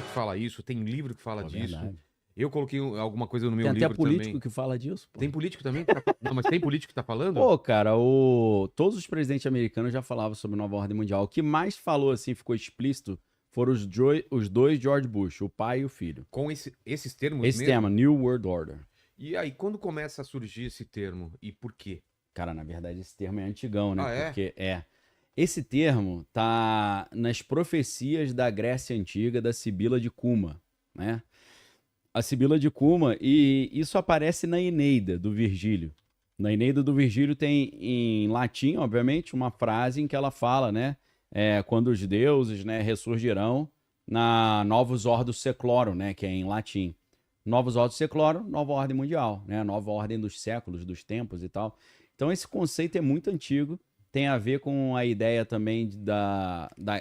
que fala isso, tem livro que fala disso. Verdade. Eu coloquei alguma coisa no meu Tem livro até político também. que fala disso, pô. Tem político também? Não, mas tem político que tá falando? Pô, cara, todos os presidentes americanos já falavam sobre nova ordem mundial. O que mais falou, assim, ficou explícito, foram os dois George Bush, o pai e o filho. Com esses termos Esse mesmo? tema, New World Order. E aí, quando começa a surgir esse termo? E por quê? Cara, na verdade, esse termo é antigão, né? Ah, é? Porque esse termo tá nas profecias da Grécia Antiga, da Sibila de Cuma, né? A Sibila de Cuma, e isso aparece na Eneida, do Virgílio. Na Eneida do Virgílio tem, em latim, obviamente, uma frase em que ela fala, né? Quando os deuses, né, ressurgirão na Novus Ordo Seclorum, né? Que é em latim. Novus Ordo Seclorum, nova ordem mundial, né? Nova ordem dos séculos, dos tempos e tal. Então esse conceito é muito antigo, tem a ver com a ideia também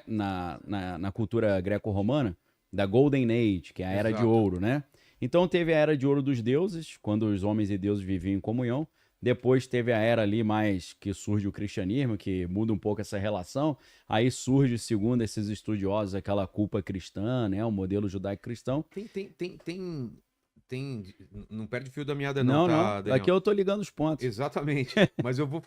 na cultura greco-romana, da Golden Age, que é a Era de Exato. Ouro, né? Então teve a Era de Ouro dos deuses, quando os homens e deuses viviam em comunhão. Depois teve a era ali mais que surge o cristianismo, que muda um pouco essa relação. Aí surge, segundo esses estudiosos, aquela culpa cristã, né? O modelo judaico-cristão. Não perde o fio da meada não, tá, Daniel? Aqui eu tô ligando os pontos. Exatamente. Mas eu vou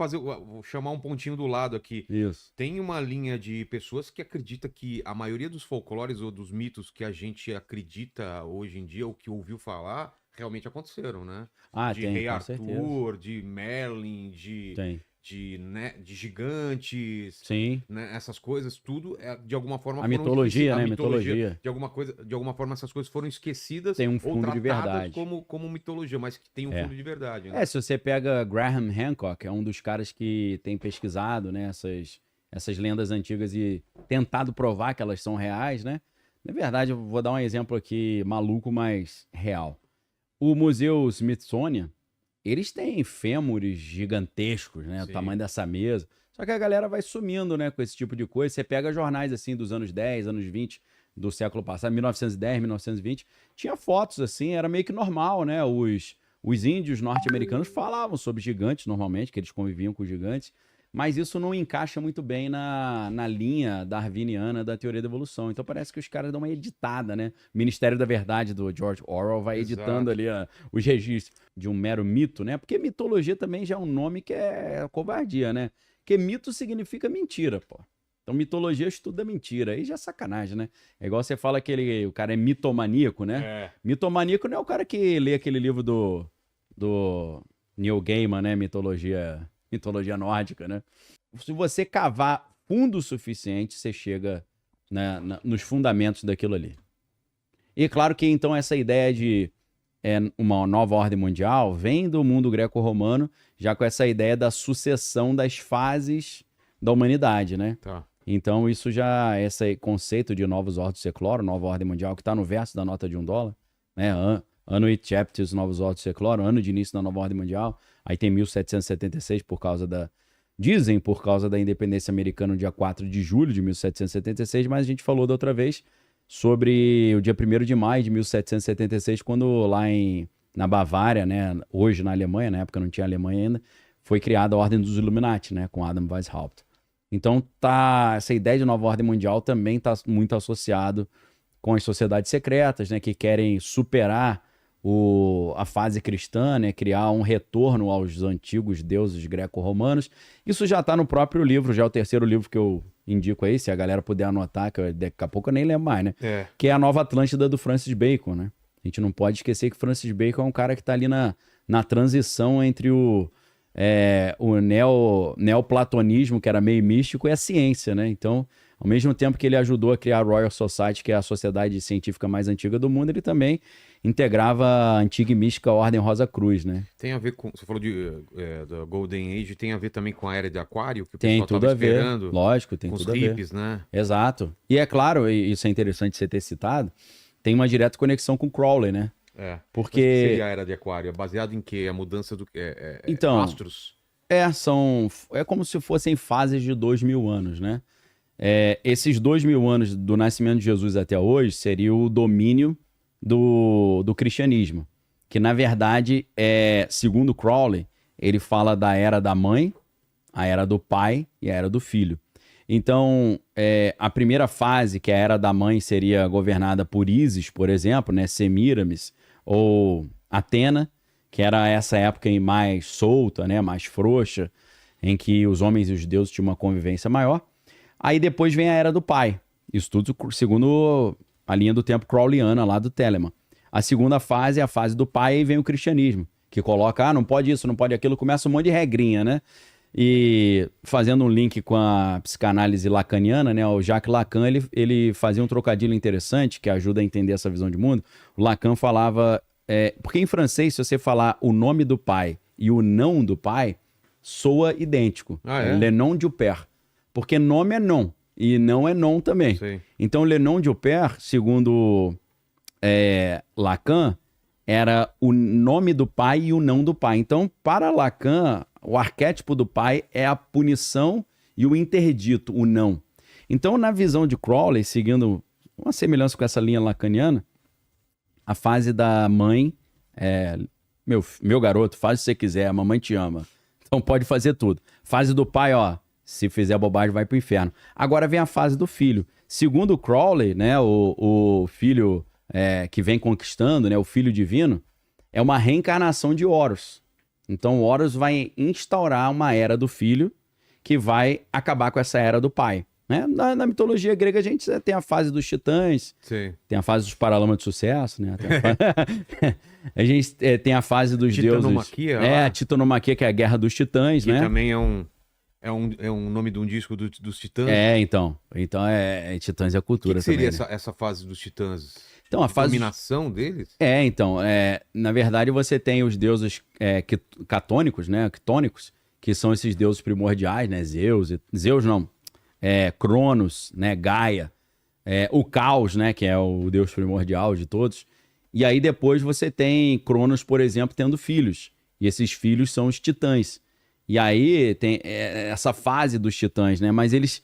chamar um pontinho do lado aqui. Isso. Tem uma linha de pessoas que acredita que a maioria dos folclores ou dos mitos que a gente acredita hoje em dia, ou que ouviu falar, realmente aconteceram, né? De Tem, Rei com Arthur, de Merlin, de gigantes, sim, né? Essas coisas, tudo de alguma forma a mitologia, né? De alguma forma essas coisas foram esquecidas tem um fundo ou de verdade. como mitologia, mas que tem um fundo de verdade, né? Se você pega Graham Hancock, é um dos caras que tem pesquisado, né, essas lendas antigas e tentado provar que elas são reais, né? Na verdade, eu vou dar um exemplo aqui maluco, mas real. O Museu Smithsonian, eles têm fêmures gigantescos, né? Sim. O tamanho dessa mesa. Só que a galera vai sumindo, né, com esse tipo de coisa. Você pega jornais, assim, dos anos 10, anos 20 do século passado, 1910, 1920, tinha fotos, assim, era meio que normal, né? Os índios norte-americanos falavam sobre gigantes, normalmente, que eles conviviam com gigantes, mas isso não encaixa muito bem na linha darwiniana da teoria da evolução. Então parece que os caras dão uma editada, né? O Ministério da Verdade do George Orwell vai editando ali os registros de um mero mito, né? Porque mitologia também já é um nome que é covardia, né? Porque mito significa mentira, pô. Então mitologia estuda mentira. Aí já é sacanagem, né? É igual você fala que o cara é mitomaníaco, né? Mitomaníaco não é o cara que lê aquele livro do Neil Gaiman, né? Mitologia nórdica, né? Se você cavar fundo o suficiente, você chega nos fundamentos daquilo ali. E claro que então essa ideia de uma nova ordem mundial vem do mundo greco-romano, já com essa ideia da sucessão das fases da humanidade, né? Tá. Então esse conceito de novos ordens seclorum, nova ordem mundial, que está no verso da nota de $1, né? Annuit Chapters, novos ordens seclorum, ano de início da nova ordem mundial. Aí tem 1776 dizem por causa da independência americana no dia 4 de julho de 1776, mas a gente falou da outra vez sobre o dia 1º de maio de 1776, quando lá na Bavária, né, hoje na Alemanha, na época não tinha Alemanha ainda, foi criada a Ordem dos Illuminati, né, com Adam Weishaupt. Então essa ideia de nova ordem mundial também está muito associado com as sociedades secretas, né, que querem superar a fase cristã, né, criar um retorno aos antigos deuses greco-romanos. Isso já está no próprio livro, já é o terceiro livro que eu indico aí, se a galera puder anotar, que daqui a pouco eu nem lembro mais, né? Que é a Nova Atlântida do Francis Bacon, né? A gente não pode esquecer que Francis Bacon é um cara que está ali na transição entre o neoplatonismo, que era meio místico, e a ciência, né? Então, ao mesmo tempo que ele ajudou a criar a Royal Society, que é a sociedade científica mais antiga do mundo, ele também integrava a antiga e mística Ordem Rosa Cruz, né? Tem a ver com... Você falou da Golden Age, tem a ver também com a Era de Aquário? Que o tem pessoal tudo tava a ver, esperando, lógico, tem com tudo os a ver. hippies, né? Exato. E é claro, e isso é interessante você ter citado, tem uma direta conexão com Crowley, né? Porque... Mas o que seria a Era de Aquário? Baseado em quê? A mudança do... então, astros? É como se fossem fases de 2000 anos, né? Esses 2000 anos do nascimento de Jesus até hoje seria o domínio do cristianismo, que na verdade, segundo Crowley, ele fala da era da mãe, a era do pai e a era do filho. Então, a primeira fase, que é a Era da Mãe, seria governada por Ísis, por exemplo, né? Semíramis, ou Atena, que era essa época aí mais solta, né? Mais frouxa, em que os homens e os deuses tinham uma convivência maior. Aí depois vem a Era do Pai. Isso tudo segundo a linha do tempo crowleyana lá do Telemann. A segunda fase é a fase do pai, e vem o cristianismo, que coloca, não pode isso, não pode aquilo, começa um monte de regrinha, né? E fazendo um link com a psicanálise lacaniana, né? O Jacques Lacan, ele fazia um trocadilho interessante que ajuda a entender essa visão de mundo. O Lacan falava... porque em francês, se você falar o nome do pai e o não do pai, soa idêntico. Le nom du père. Porque nome é non, e não é non também. Sim. Então, le nom du père, segundo Lacan, era o nome do pai e o não do pai. Então, para Lacan, o arquétipo do pai é a punição e o interdito, o não. Então, na visão de Crowley, seguindo uma semelhança com essa linha lacaniana, a fase da mãe é, meu garoto, faz o que você quiser, a mamãe te ama. Então pode fazer tudo. Fase do pai, ó, se fizer bobagem vai pro inferno. Agora vem a fase do filho. Segundo Crowley, né, o filho que vem conquistando, né, o filho divino, é uma reencarnação de Horus. Então Horus vai instaurar uma era do filho que vai acabar com essa era do pai. Né? Na mitologia grega a gente tem a fase dos titãs, Sim. tem a fase dos paralamas de sucesso, né? A gente tem a fase dos Titanomaquia, deuses. lá. A Titanomaquia, que é a Guerra dos Titãs, Que né? também é um nome de um disco dos Titãs. Então Titãs é a O cultura que seria também. essa fase dos Titãs? Então, a fase... dominação deles? Na verdade você tem os deuses catônicos, né? Quitônicos, que são esses deuses primordiais, né? Zeus não. Cronos, né? Gaia, o Caos, né? Que é o deus primordial de todos. E aí depois você tem Cronos, por exemplo, tendo filhos. E esses filhos são os titãs. E aí tem essa fase dos titãs, né? Mas eles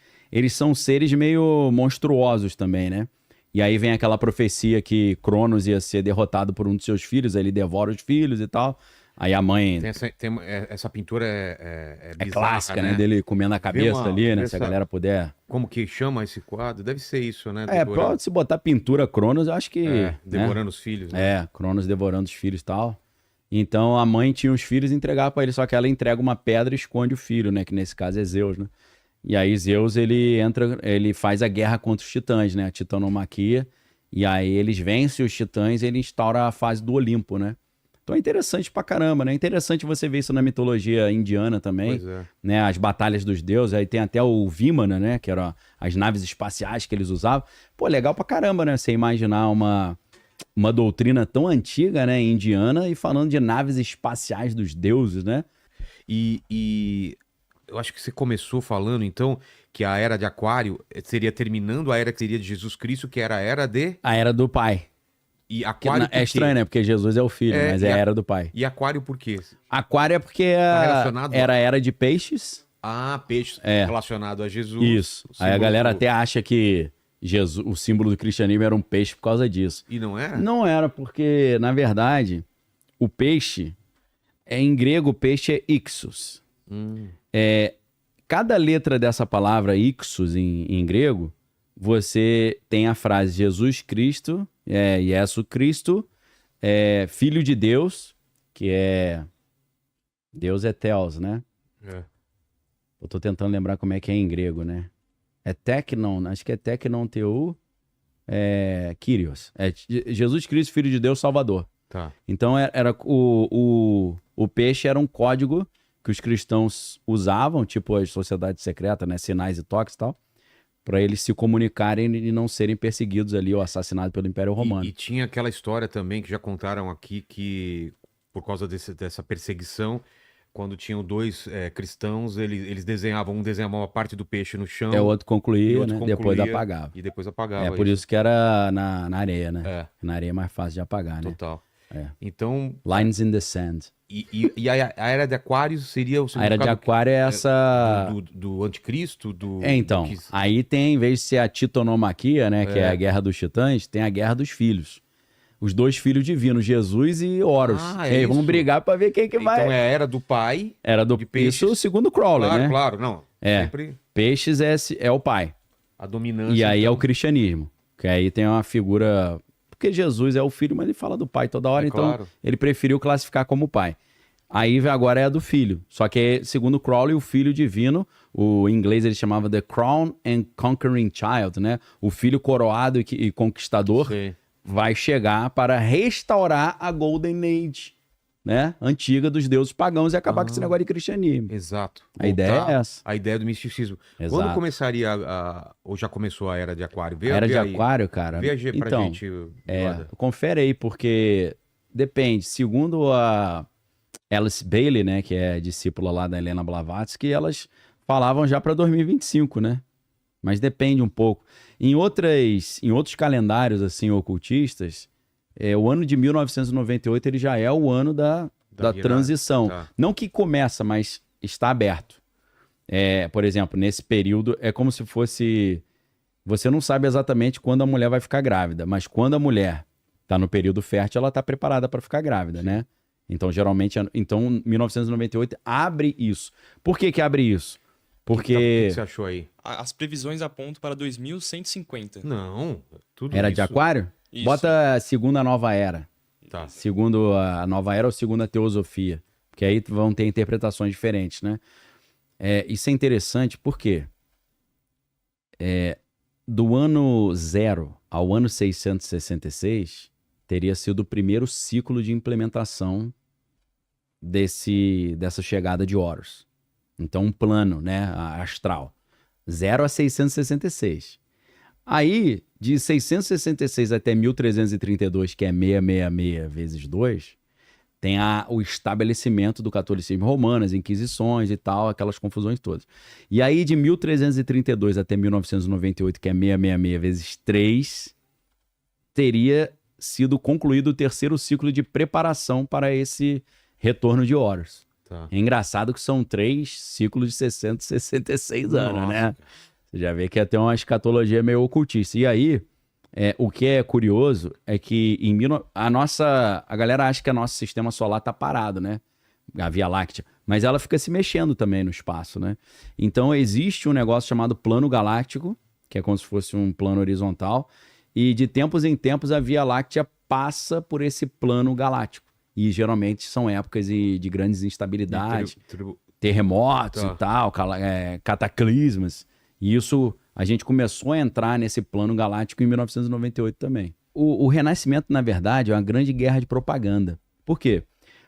são seres meio monstruosos também, né? E aí vem aquela profecia que Cronos ia ser derrotado por um dos seus filhos, aí ele devora os filhos e tal. Aí a mãe... Essa pintura é bizarra, clássica, né? Dele comendo a cabeça ali, né? Se a galera puder... Como que chama esse quadro? Deve ser isso, né? Pode se botar pintura Cronos, eu acho que... devorando os filhos. Né? Cronos devorando os filhos e tal. Então a mãe tinha os filhos e entregava pra ele, só que ela entrega uma pedra e esconde o filho, né? Que nesse caso é Zeus, né? E aí Zeus, ele faz a guerra contra os titãs, né? A titanomaquia. E aí eles vencem os titãs e ele instaura a fase do Olimpo, né? Então é interessante pra caramba, né? É interessante você ver isso na mitologia indiana também. Pois é. Né? As batalhas dos deuses, aí tem até o Vimana, né? Que eram as naves espaciais que eles usavam. Pô, legal pra caramba, né? Você imaginar uma doutrina tão antiga, né? Indiana, e falando de naves espaciais dos deuses, né? E eu acho que você começou falando, então, que a Era de Aquário seria terminando a Era que seria de Jesus Cristo, que era a Era de... A Era do Pai. E Aquário É estranho, né? Porque Jesus é o filho, mas é a Era do Pai. E Aquário por quê? Aquário é porque era a Era de peixes. Ah, peixe relacionado a Jesus. Isso. Aí a galera até acha que Jesus, o símbolo do cristianismo era um peixe por causa disso. E não era? Não era, porque, na verdade, o peixe, em grego, o peixe é ixos. Cada letra dessa palavra ixos em grego, você tem a frase Jesus Cristo, Jesus Cristo, Filho de Deus, que é... Deus é Theos, né? Eu tô tentando lembrar como é que é em grego, né? É teknon, acho que é teknon teu, Kyrios. Jesus Cristo, Filho de Deus, Salvador. Tá. Então era o peixe era um código que os cristãos usavam, tipo as sociedades secretas, né? Sinais e toques e tal, para eles se comunicarem e não serem perseguidos ali ou assassinados pelo Império Romano. E tinha aquela história também que já contaram aqui que, por causa dessa perseguição, quando tinham dois cristãos, eles desenhavam, um desenhava uma parte do peixe no chão. O outro concluía, né? Depois apagava. E depois apagava. Por isso que era na areia, né? Na areia é mais fácil de apagar, né? Total. Então... Lines in the sand. E a Era de Aquário seria... A Era de Aquário é essa... Do anticristo? Então, aí tem, em vez de ser a titanomaquia, né? Que é a Guerra dos Titãs, tem a Guerra dos Filhos. Os dois filhos divinos, Jesus e Horus. E aí vão brigar pra ver quem que vai... Então é a Era do Pai. Era do... Isso segundo Crowley, né? Claro, não. Sempre... Peixes é o pai. A dominância. E aí é então, o cristianismo. Que aí tem uma figura... Porque Jesus é o filho, mas ele fala do pai toda hora, então claro. ele preferiu classificar como pai. Aí agora é a do filho. Só que, segundo Crowley, o filho divino, em inglês ele chamava The Crown and Conquering Child, né? O filho coroado e conquistador Sei. vai chegar para restaurar a Golden Age, né? Antiga dos deuses pagãos e acabar com esse negócio de cristianismo. Exato. A ideia é essa. A ideia do misticismo. Exato. Quando começaria ou já começou a Era de Aquário? A Era de Aquário, cara. Viajei pra então, gente. confere aí, porque depende. Segundo a Alice Bailey, né, que é discípula lá da Helena Blavatsky, elas falavam já para 2025, né? Mas depende um pouco. Em outros calendários assim ocultistas, o ano de 1998 ele já é o ano da transição. Tá. Não que começa, mas está aberto. Por exemplo, nesse período é como se fosse... Você não sabe exatamente quando a mulher vai ficar grávida, mas quando a mulher está no período fértil, ela está preparada para ficar grávida, né? Então, geralmente, 1998 abre isso. Por que abre isso? Porque... O que você achou aí? As previsões apontam para 2150. Não, tudo Era isso. de Aquário? Isso. Bota a segunda nova era. Tá. Segundo a nova era ou segunda teosofia. Porque aí vão ter interpretações diferentes, né? Isso é interessante porque do ano 0 ao ano 666 teria sido o primeiro ciclo de implementação dessa chegada de Horus. Então, um plano, né, astral. 0 a 666. Aí, de 666 até 1332, que é 666 vezes 2, tem o estabelecimento do catolicismo romano, as inquisições e tal, aquelas confusões todas. E aí, de 1332 até 1998, que é 666 vezes 3, teria sido concluído o terceiro ciclo de preparação para esse retorno de Horus. Tá. É engraçado que são 3 ciclos de 66 anos, Nossa. né? Você já vê que até uma escatologia meio ocultista. E aí, o que é curioso é que a galera acha que o nosso sistema solar tá parado, né? A Via Láctea. Mas ela fica se mexendo também no espaço, né? Então existe um negócio chamado plano galáctico, que é como se fosse um plano horizontal, e de tempos em tempos a Via Láctea passa por esse plano galáctico. E geralmente são épocas de grandes instabilidades, terremotos e tal, cataclismas. E isso, a gente começou a entrar nesse plano galáctico em 1998 também. O Renascimento, na verdade, é uma grande guerra de propaganda. Por quê?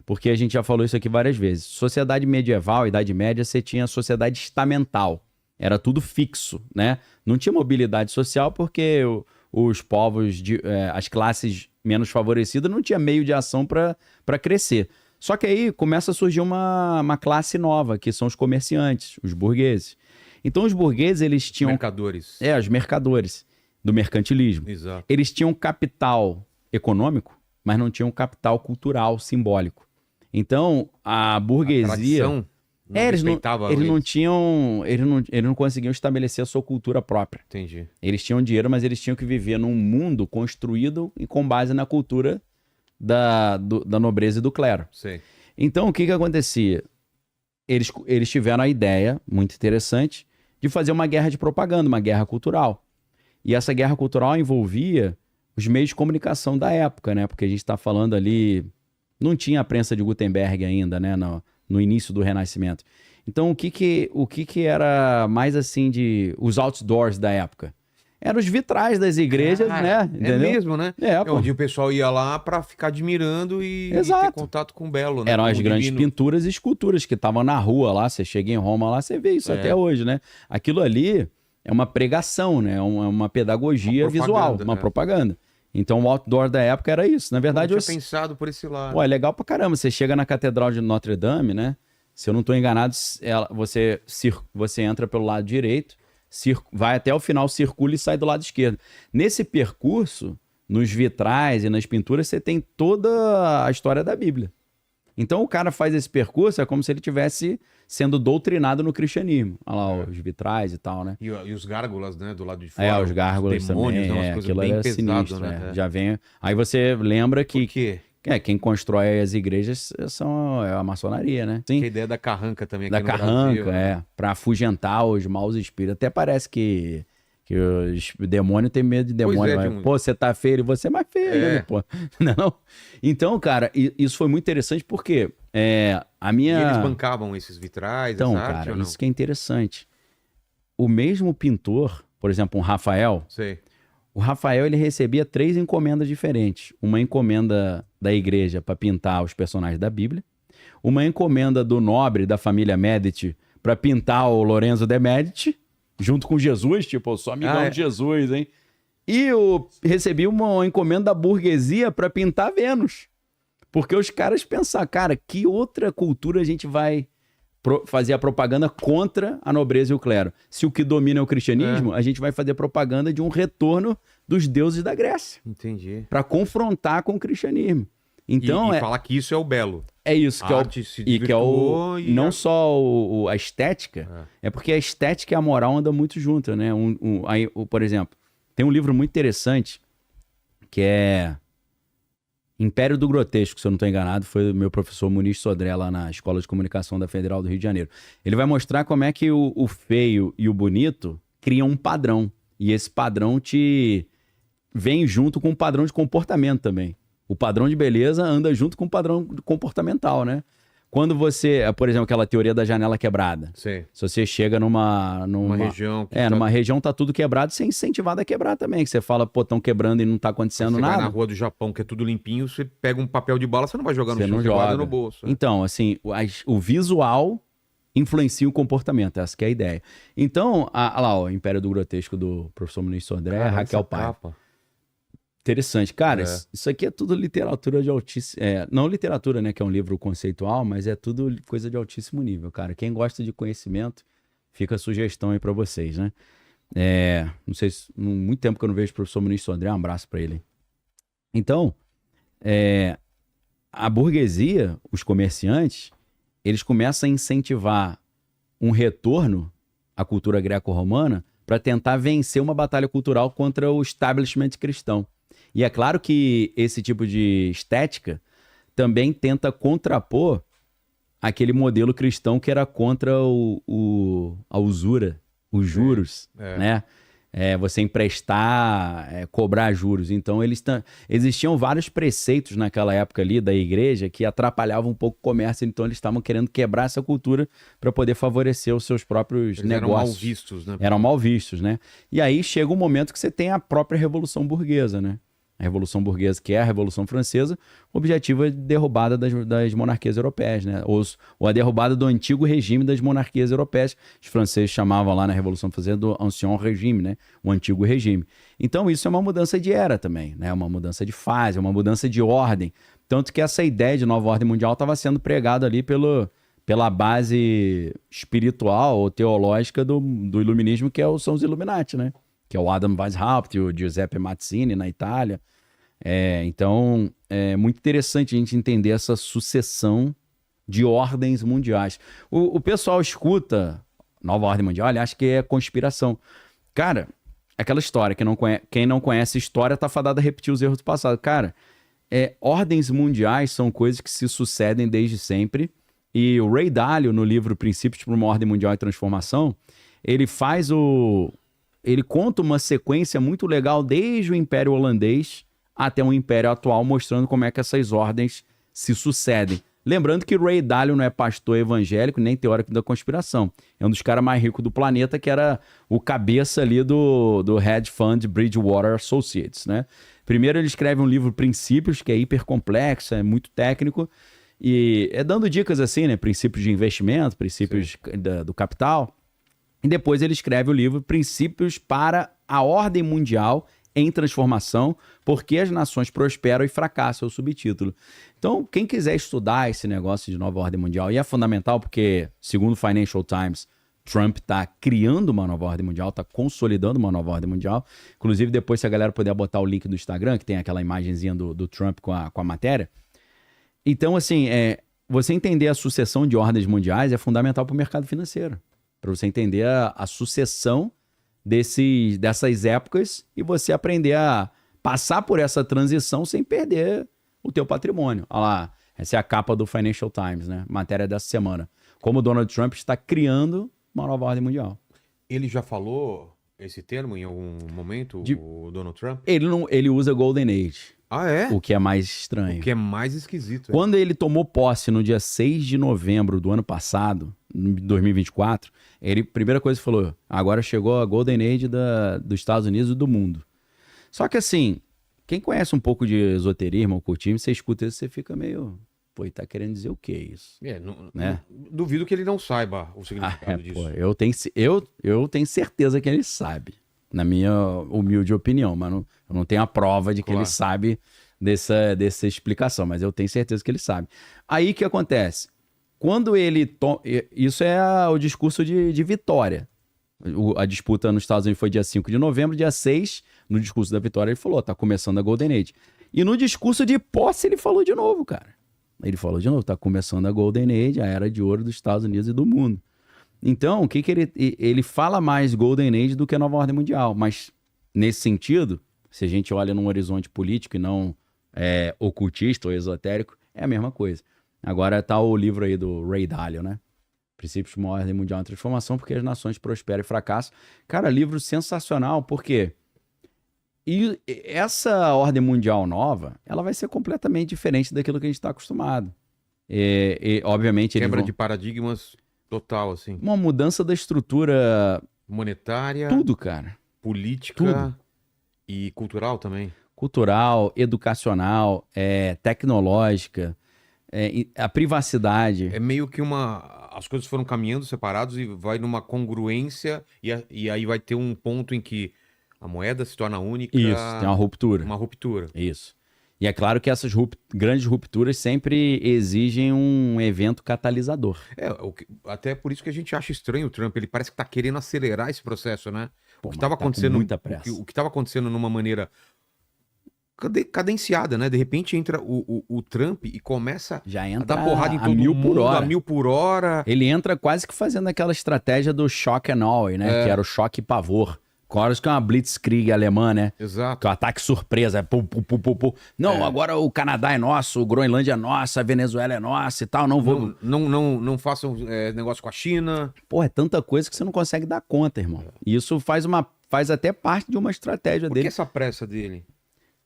Porque a gente já falou isso aqui várias vezes. Sociedade medieval, Idade Média, você tinha sociedade estamental. Era tudo fixo, né? Não tinha mobilidade social porque os povos, as classes menos favorecidas não tinha meio de ação para crescer. Só que aí começa a surgir uma classe nova, que são os comerciantes, os burgueses. Então os burgueses, eles tinham... Mercadores. Os mercadores do mercantilismo. Exato. Eles tinham capital econômico, mas não tinham capital cultural, simbólico. Então a burguesia... A tradição não respeitava eles não conseguiam estabelecer a sua cultura própria. Entendi. Eles tinham dinheiro, mas eles tinham que viver num mundo construído e com base na cultura da nobreza e do clero. Sei. Então, o que acontecia? Eles tiveram a ideia, muito interessante, de fazer uma guerra de propaganda, uma guerra cultural. E essa guerra cultural envolvia os meios de comunicação da época, né? Porque a gente está falando ali... Não tinha a prensa de Gutenberg ainda, né? No início do Renascimento. Então, o que era mais assim de... Os outdoors da época? Eram os vitrais das igrejas, né? Entendeu? É mesmo, né? Pô. Onde o pessoal ia lá pra ficar admirando e ter contato com o belo, né? Eram Com as o grandes divino. pinturas e esculturas que estavam na rua lá. Você chega em Roma lá, você vê isso até hoje, né? Aquilo ali é uma pregação, né? É uma pedagogia Uma propaganda, visual, uma propaganda. Então o outdoor da época era isso. Na verdade, Eu tinha pensado por esse lado. Pô, é legal pra caramba. Você chega na Catedral de Notre Dame, né? Se eu não tô enganado, você entra pelo lado direito, vai até o final, circula e sai do lado esquerdo. Nesse percurso, nos vitrais e nas pinturas, você tem toda a história da Bíblia. Então o cara faz esse percurso, é como se ele estivesse sendo doutrinado no cristianismo. Olha lá, os vitrais e tal, né? E os gárgulas, né? Do lado de fora. Os gárgulas demônios, também. né? Umas coisas Aquilo bem era pesado, sinistro, né? Já vem... Aí você lembra Por quê? Quem constrói as igrejas é a maçonaria, né? Sim. Que a ideia da carranca também aqui Da no carranca, Brasil. pra afugentar os maus espíritos. Até parece que o demônio tem medo de demônio. Pois é, Mas, pô, você tá feio, você é mais feio ainda, pô. Não? Então, cara, isso foi muito interessante porque a minha... E eles bancavam esses vitrais, Então, essa arte, cara, ou não? isso que é interessante. O mesmo pintor, por exemplo, um Rafael, Sei. o Rafael ele recebia 3 encomendas diferentes. Uma encomenda da igreja para pintar os personagens da Bíblia, uma encomenda do nobre da família Medici para pintar o Lorenzo de Medici, junto com Jesus, tipo, eu sou amigão de Jesus, hein? E eu recebi uma encomenda da burguesia para pintar Vênus. Porque os caras pensaram, cara, que outra cultura a gente vai fazer a propaganda contra a nobreza e o clero? Se o que domina é o cristianismo, a gente vai fazer propaganda de um retorno dos deuses da Grécia. Entendi. Para confrontar com o cristianismo. Então, e falar que isso é o belo. é isso que A é o arte se e que é o desvirtuou e não só a estética, é porque a estética e a moral andam muito juntas, né? Por exemplo, tem um livro muito interessante que é Império do Grotesco, se eu não estou enganado, foi o meu professor Muniz Sodré lá na Escola de Comunicação da Federal do Rio de Janeiro. Ele vai mostrar como é que o feio e o bonito criam um padrão. E esse padrão vem junto com um padrão de comportamento também. O padrão de beleza anda junto com o padrão comportamental, né? Quando você, por exemplo, aquela teoria da janela quebrada. Sei. Se você chega numa região que numa região tá tudo quebrado, você é incentivado a quebrar também. Que você fala, pô, estão quebrando e não tá acontecendo Você nada. vai na rua do Japão, que é tudo limpinho, você pega um papel de bala, você não vai jogar no Você chão, não você guarda joga. no bolso. Então, assim, o visual influencia o comportamento, essa que é a ideia. Então, olha lá, o Império do Grotesco do professor Muniz Sodré, Cara, Raquel essa Paiva. capa. Interessante. Cara, É. isso aqui é tudo literatura de altíssimo... não literatura, né, que é um livro conceitual, mas é tudo coisa de altíssimo nível, cara. Quem gosta de conhecimento, fica a sugestão aí pra vocês, né? Não sei se... Muito tempo que eu não vejo o professor Muniz Sodré, um abraço pra ele. Então, a burguesia, os comerciantes, eles começam a incentivar um retorno à cultura greco-romana para tentar vencer uma batalha cultural contra o establishment cristão. E é claro que esse tipo de estética também tenta contrapor aquele modelo cristão que era contra a usura, os juros, né? Você emprestar, cobrar juros. Então, existiam vários preceitos naquela época ali da igreja que atrapalhavam um pouco o comércio. Então, eles estavam querendo quebrar essa cultura para poder favorecer os seus próprios Eles negócios. eram mal vistos, né? Eram mal vistos, né? E aí chega um momento que você tem a própria Revolução Burguesa, né? A Revolução Burguesa, que é a Revolução Francesa, o objetivo é a derrubada das monarquias europeias, né? Ou a derrubada do antigo regime das monarquias europeias. Os franceses chamavam lá na Revolução Francesa do Ancien Régime, né? O antigo regime. Então isso é uma mudança de era também, né? Uma mudança de fase, uma mudança de ordem. Tanto que essa ideia de nova ordem mundial estava sendo pregada ali pela base espiritual ou teológica do iluminismo, são os Illuminati, né? Que é o Adam Weishaupt e o Giuseppe Mazzini na Itália. Então, é muito interessante a gente entender essa sucessão de ordens mundiais. O pessoal escuta nova ordem mundial e acha que é conspiração. Cara, aquela história, quem não conhece história tá fadado a repetir os erros do passado. Cara, ordens mundiais são coisas que se sucedem desde sempre. E o Ray Dalio, no livro Princípios para uma Ordem Mundial em Transformação, ele conta uma sequência muito legal desde o Império Holandês até o Império atual, mostrando como é que essas ordens se sucedem. Lembrando que Ray Dalio não é pastor evangélico, nem teórico da conspiração. É um dos caras mais ricos do planeta, que era o cabeça ali do hedge fund Bridgewater Associates, né? Primeiro ele escreve um livro Princípios, que é hiper complexo, é muito técnico, e dando dicas assim, né? Princípios de investimento, princípios do capital. E depois ele escreve o livro Princípios para a Ordem Mundial em Transformação, porque as nações prosperam e fracassam, é o subtítulo. Então, quem quiser estudar esse negócio de nova ordem mundial, e é fundamental porque, segundo o Financial Times, Trump está criando uma nova ordem mundial, está consolidando uma nova ordem mundial. Inclusive, depois, se a galera puder botar o link do Instagram, que tem aquela imagenzinha do Trump com a matéria. Então, assim, você entender a sucessão de ordens mundiais é fundamental para o mercado financeiro. Para você entender a sucessão dessas épocas e você aprender a passar por essa transição sem perder o teu patrimônio. Olha lá, essa é a capa do Financial Times, né? Matéria dessa semana. Como o Donald Trump está criando uma nova ordem mundial. Ele já falou esse termo em algum momento, De- o Donald Trump? Ele usa Golden Age, Ah, é? o que é mais estranho. O que é mais esquisito. Quando ele tomou posse no dia 6 de novembro do ano passado, em 2024, ele, primeira coisa que falou, agora chegou a Golden Age dos Estados Unidos e do mundo. Só que assim, quem conhece um pouco de esoterismo, ocultismo, você escuta isso, você fica meio, pô, ele tá querendo dizer o que isso? Né? Duvido que ele não saiba o significado disso. Pô, eu tenho certeza que ele sabe, na minha humilde opinião, mas eu não tenho a prova de que Claro. ele sabe dessa explicação, mas eu tenho certeza que ele sabe. Aí o que acontece? Quando ele... Isso é o discurso de vitória. A disputa nos Estados Unidos foi dia 5 de novembro, dia 6, no discurso da vitória, ele falou, tá começando a Golden Age. E no discurso de posse ele falou de novo, cara. Ele falou de novo, tá começando a Golden Age, a era de ouro dos Estados Unidos e do mundo. Então, o que ele fala mais Golden Age do que a nova ordem mundial, mas nesse sentido, se a gente olha num horizonte político e não ocultista ou esotérico, é a mesma coisa. Agora tá o livro aí do Ray Dalio, né? Princípios de uma ordem mundial em transformação, porque as nações prosperam e fracassam. Cara, livro sensacional, porque essa ordem mundial nova, ela vai ser completamente diferente daquilo que a gente está acostumado. Obviamente, Quebra de paradigmas total, assim. uma mudança da estrutura, Monetária, tudo, cara. política Tudo. e cultural também. Cultural, educacional, tecnológica, a privacidade. É meio que as coisas foram caminhando separados e vai numa congruência e aí vai ter um ponto em que a moeda se torna única. Isso, tem uma ruptura. Uma ruptura. Isso. E é claro que essas grandes rupturas sempre exigem um evento catalisador. Até por isso que a gente acha estranho o Trump. Ele parece que tá querendo acelerar esse processo, né? Pô, O que mas estava tá com acontecendo, muita pressa. o que estava acontecendo numa maneira cadenciada, né? De repente entra o Trump e começa Já a entra dar porrada em a todo 1000 mundo, por hora. a 1000 por hora. Ele entra quase que fazendo aquela estratégia do shock and awe, né? Que era o choque e pavor. Quase que é uma blitzkrieg alemã, né? Exato. Que é o ataque surpresa. Pum, pum, pum, pum, pum. Não, agora o Canadá é nosso, o Groenlândia é nossa, a Venezuela é nossa e tal. Não vou... Não façam negócio com a China. Pô, é tanta coisa que você não consegue dar conta, irmão. E isso faz até parte de uma estratégia Por que dele. essa pressa dele?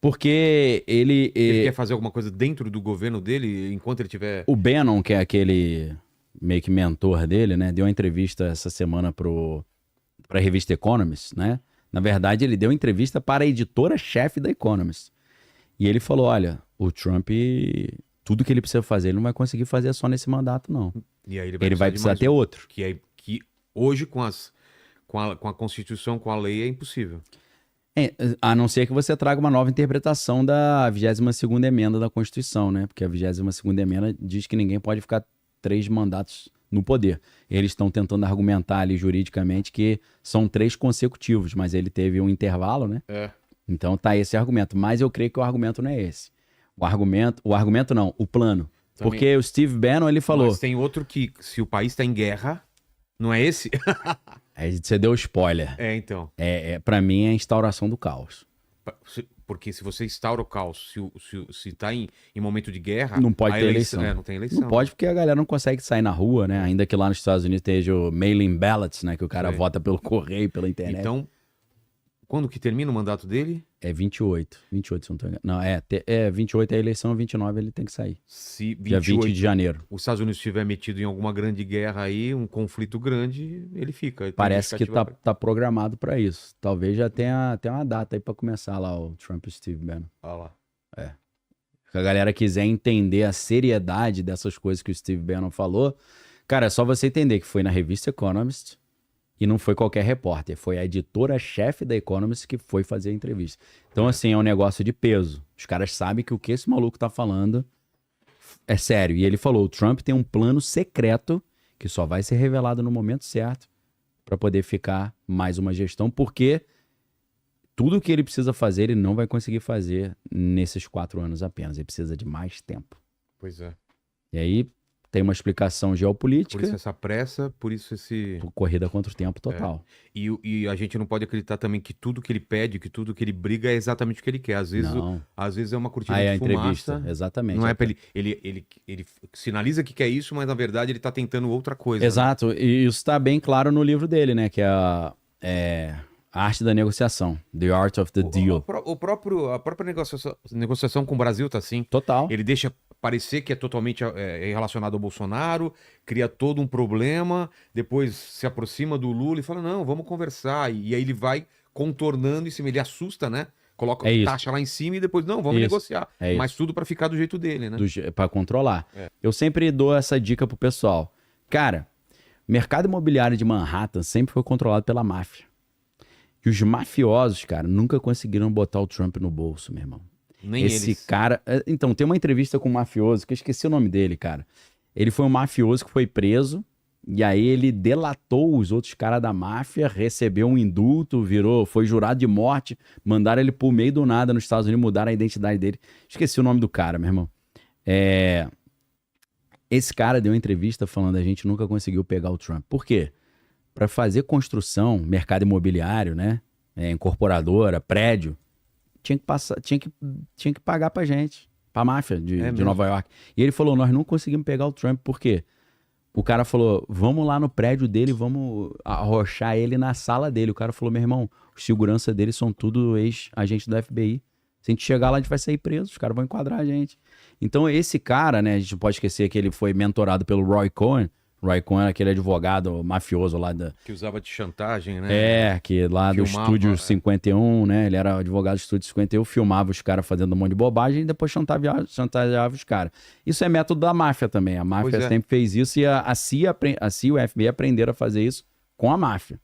Porque Ele quer fazer alguma coisa dentro do governo dele enquanto ele tiver... o Bannon, que é aquele meio que mentor dele, né? Deu uma entrevista essa semana para a revista Economist, né? Na verdade, ele deu entrevista para a editora-chefe da Economist. E ele falou, olha, o Trump, tudo que ele precisa fazer, ele não vai conseguir fazer só nesse mandato, não. E aí Ele vai de precisar mais ter outro. Que hoje, com a Constituição, com a lei, é impossível. A não ser que você traga uma nova interpretação da 22ª emenda da Constituição, né? Porque a 22ª emenda diz que ninguém pode ficar 3 mandatos no poder. Eles estão tentando argumentar ali juridicamente que são 3 consecutivos, mas ele teve um intervalo, né? Então tá esse argumento. Mas eu creio que o argumento não é esse. O argumento não, o plano. Também. Porque o Steve Bannon, ele falou... Mas tem outro que, se o país está em guerra, não é esse? Aí você deu spoiler. Então. Pra mim é a instauração do caos. Porque se você instaura o caos, se tá em momento de guerra... Não pode a ter eleição. Não tem eleição. Não pode porque a galera não consegue sair na rua, né? Ainda que lá nos Estados Unidos esteja o mail-in ballots, né? Que o cara Sim. vota pelo correio, pela internet. Então, quando que termina o mandato dele? É 28. 28, se não tô enganado. Não, 28 é a eleição, 29 ele tem que sair. Se Dia 20 de janeiro. os Estados Unidos estiver metido em alguma grande guerra aí, um conflito grande, ele fica. Tem Parece que justificativa tá programado pra isso. Talvez já tenha uma data aí pra começar lá o Trump e Steve Bannon. Ah lá. Se a galera quiser entender a seriedade dessas coisas que o Steve Bannon falou, cara, é só você entender que foi na revista Economist e não foi qualquer repórter, foi a editora-chefe da Economist que foi fazer a entrevista. Então, assim, é um negócio de peso. Os caras sabem que o que esse maluco tá falando é sério. E ele falou, o Trump tem um plano secreto que só vai ser revelado no momento certo para poder ficar mais uma gestão, porque tudo que ele precisa fazer, ele não vai conseguir fazer nesses 4 anos apenas. Ele precisa de mais tempo. Pois é. E aí, tem uma explicação Por geopolítica, isso essa pressa, por isso esse... corrida contra o tempo total. E a gente não pode acreditar também que tudo que ele pede, que tudo que ele briga é exatamente o que ele quer. Às vezes, Não. às vezes é uma cortina Aí de a entrevista, fumaça. exatamente. Não é pra ele sinaliza que quer isso, mas na verdade ele tá tentando outra coisa. Né? Exato, e isso está bem claro no livro dele, né? Que é a Arte da Negociação, The Art of the Deal. A própria negociação com o Brasil tá assim. Total. Ele deixa parecer que é totalmente relacionado ao Bolsonaro, cria todo um problema, depois se aproxima do Lula e fala, não, vamos conversar. E aí ele vai contornando em cima, ele assusta, né? Coloca É isso. taxa lá em cima e depois, não, vamos Isso. negociar. É Mas tudo pra ficar do jeito dele, né? Para controlar. Eu sempre dou essa dica pro pessoal. Cara, mercado imobiliário de Manhattan sempre foi controlado pela máfia. E os mafiosos, cara, nunca conseguiram botar o Trump no bolso, meu irmão. Nem Esse eles. cara... Então, tem uma entrevista com um mafioso, que eu esqueci o nome dele, cara. Ele foi um mafioso que foi preso, e aí ele delatou os outros caras da máfia, recebeu um indulto, foi jurado de morte, mandaram ele pro meio do nada nos Estados Unidos, mudaram a identidade dele. Esqueci o nome do cara, meu irmão. Esse cara deu uma entrevista falando a gente nunca conseguiu pegar o Trump. Por quê? Para fazer construção, mercado imobiliário, né? Incorporadora, prédio, tinha que pagar pra gente, pra máfia de Nova York. E ele falou, nós não conseguimos pegar o Trump, por quê? O cara falou, vamos lá no prédio dele, vamos arrochar ele na sala dele. O cara falou, meu irmão, os segurança dele são tudo ex-agente do FBI. Se a gente chegar lá, a gente vai sair preso, os caras vão enquadrar a gente. Então esse cara, né, a gente não pode esquecer que ele foi mentorado pelo Roy Cohn. Roy Cohn era aquele advogado mafioso lá da... Que usava de chantagem, né? Que lá do Filmava, Estúdio 51, né? Ele era advogado do Estúdio 51, filmava os caras fazendo um monte de bobagem e depois chantageava os caras. Isso é método da máfia também. A máfia sempre fez isso e a CIA e o FBI aprenderam a fazer isso com a máfia.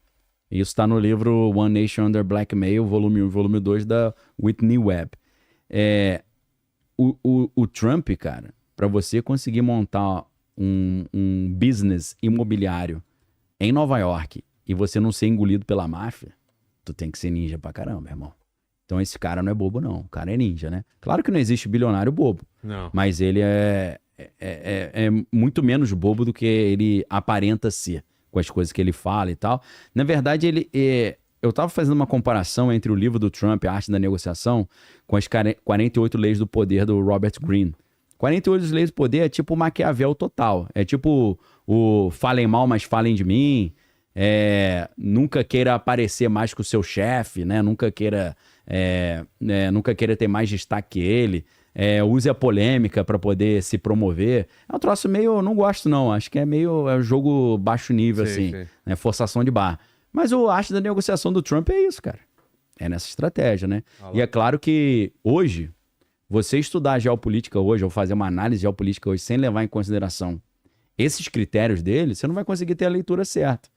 Isso está no livro One Nation Under Blackmail, volume 1 e volume 2 da Whitney Webb. O Trump, cara, para você conseguir montar um business imobiliário em Nova York e você não ser engolido pela máfia, tu tem que ser ninja pra caramba, irmão. Então esse cara não é bobo, não. O cara é ninja, né? Claro que não existe bilionário bobo. Não. Mas ele é muito menos bobo do que ele aparenta ser, com as coisas que ele fala e tal. Na verdade, eu tava fazendo uma comparação entre o livro do Trump, A Arte da Negociação, com as 48 Leis do Poder do Robert Greene. 48 Leis do Poder é tipo o Maquiavel total. É tipo o falem mal, mas falem de mim. Nunca queira aparecer mais que o seu chefe, né? Nunca queira ter mais destaque que ele. Use a polêmica para poder se promover. É um troço meio... Eu não gosto, não. Acho que é um jogo baixo nível, assim. Né? Forçação de barra. Mas o arte da negociação do Trump é isso, cara. É nessa estratégia, né? E é claro que hoje... Você estudar geopolítica hoje, ou fazer uma análise geopolítica hoje, sem levar em consideração esses critérios dele, você não vai conseguir ter a leitura certa.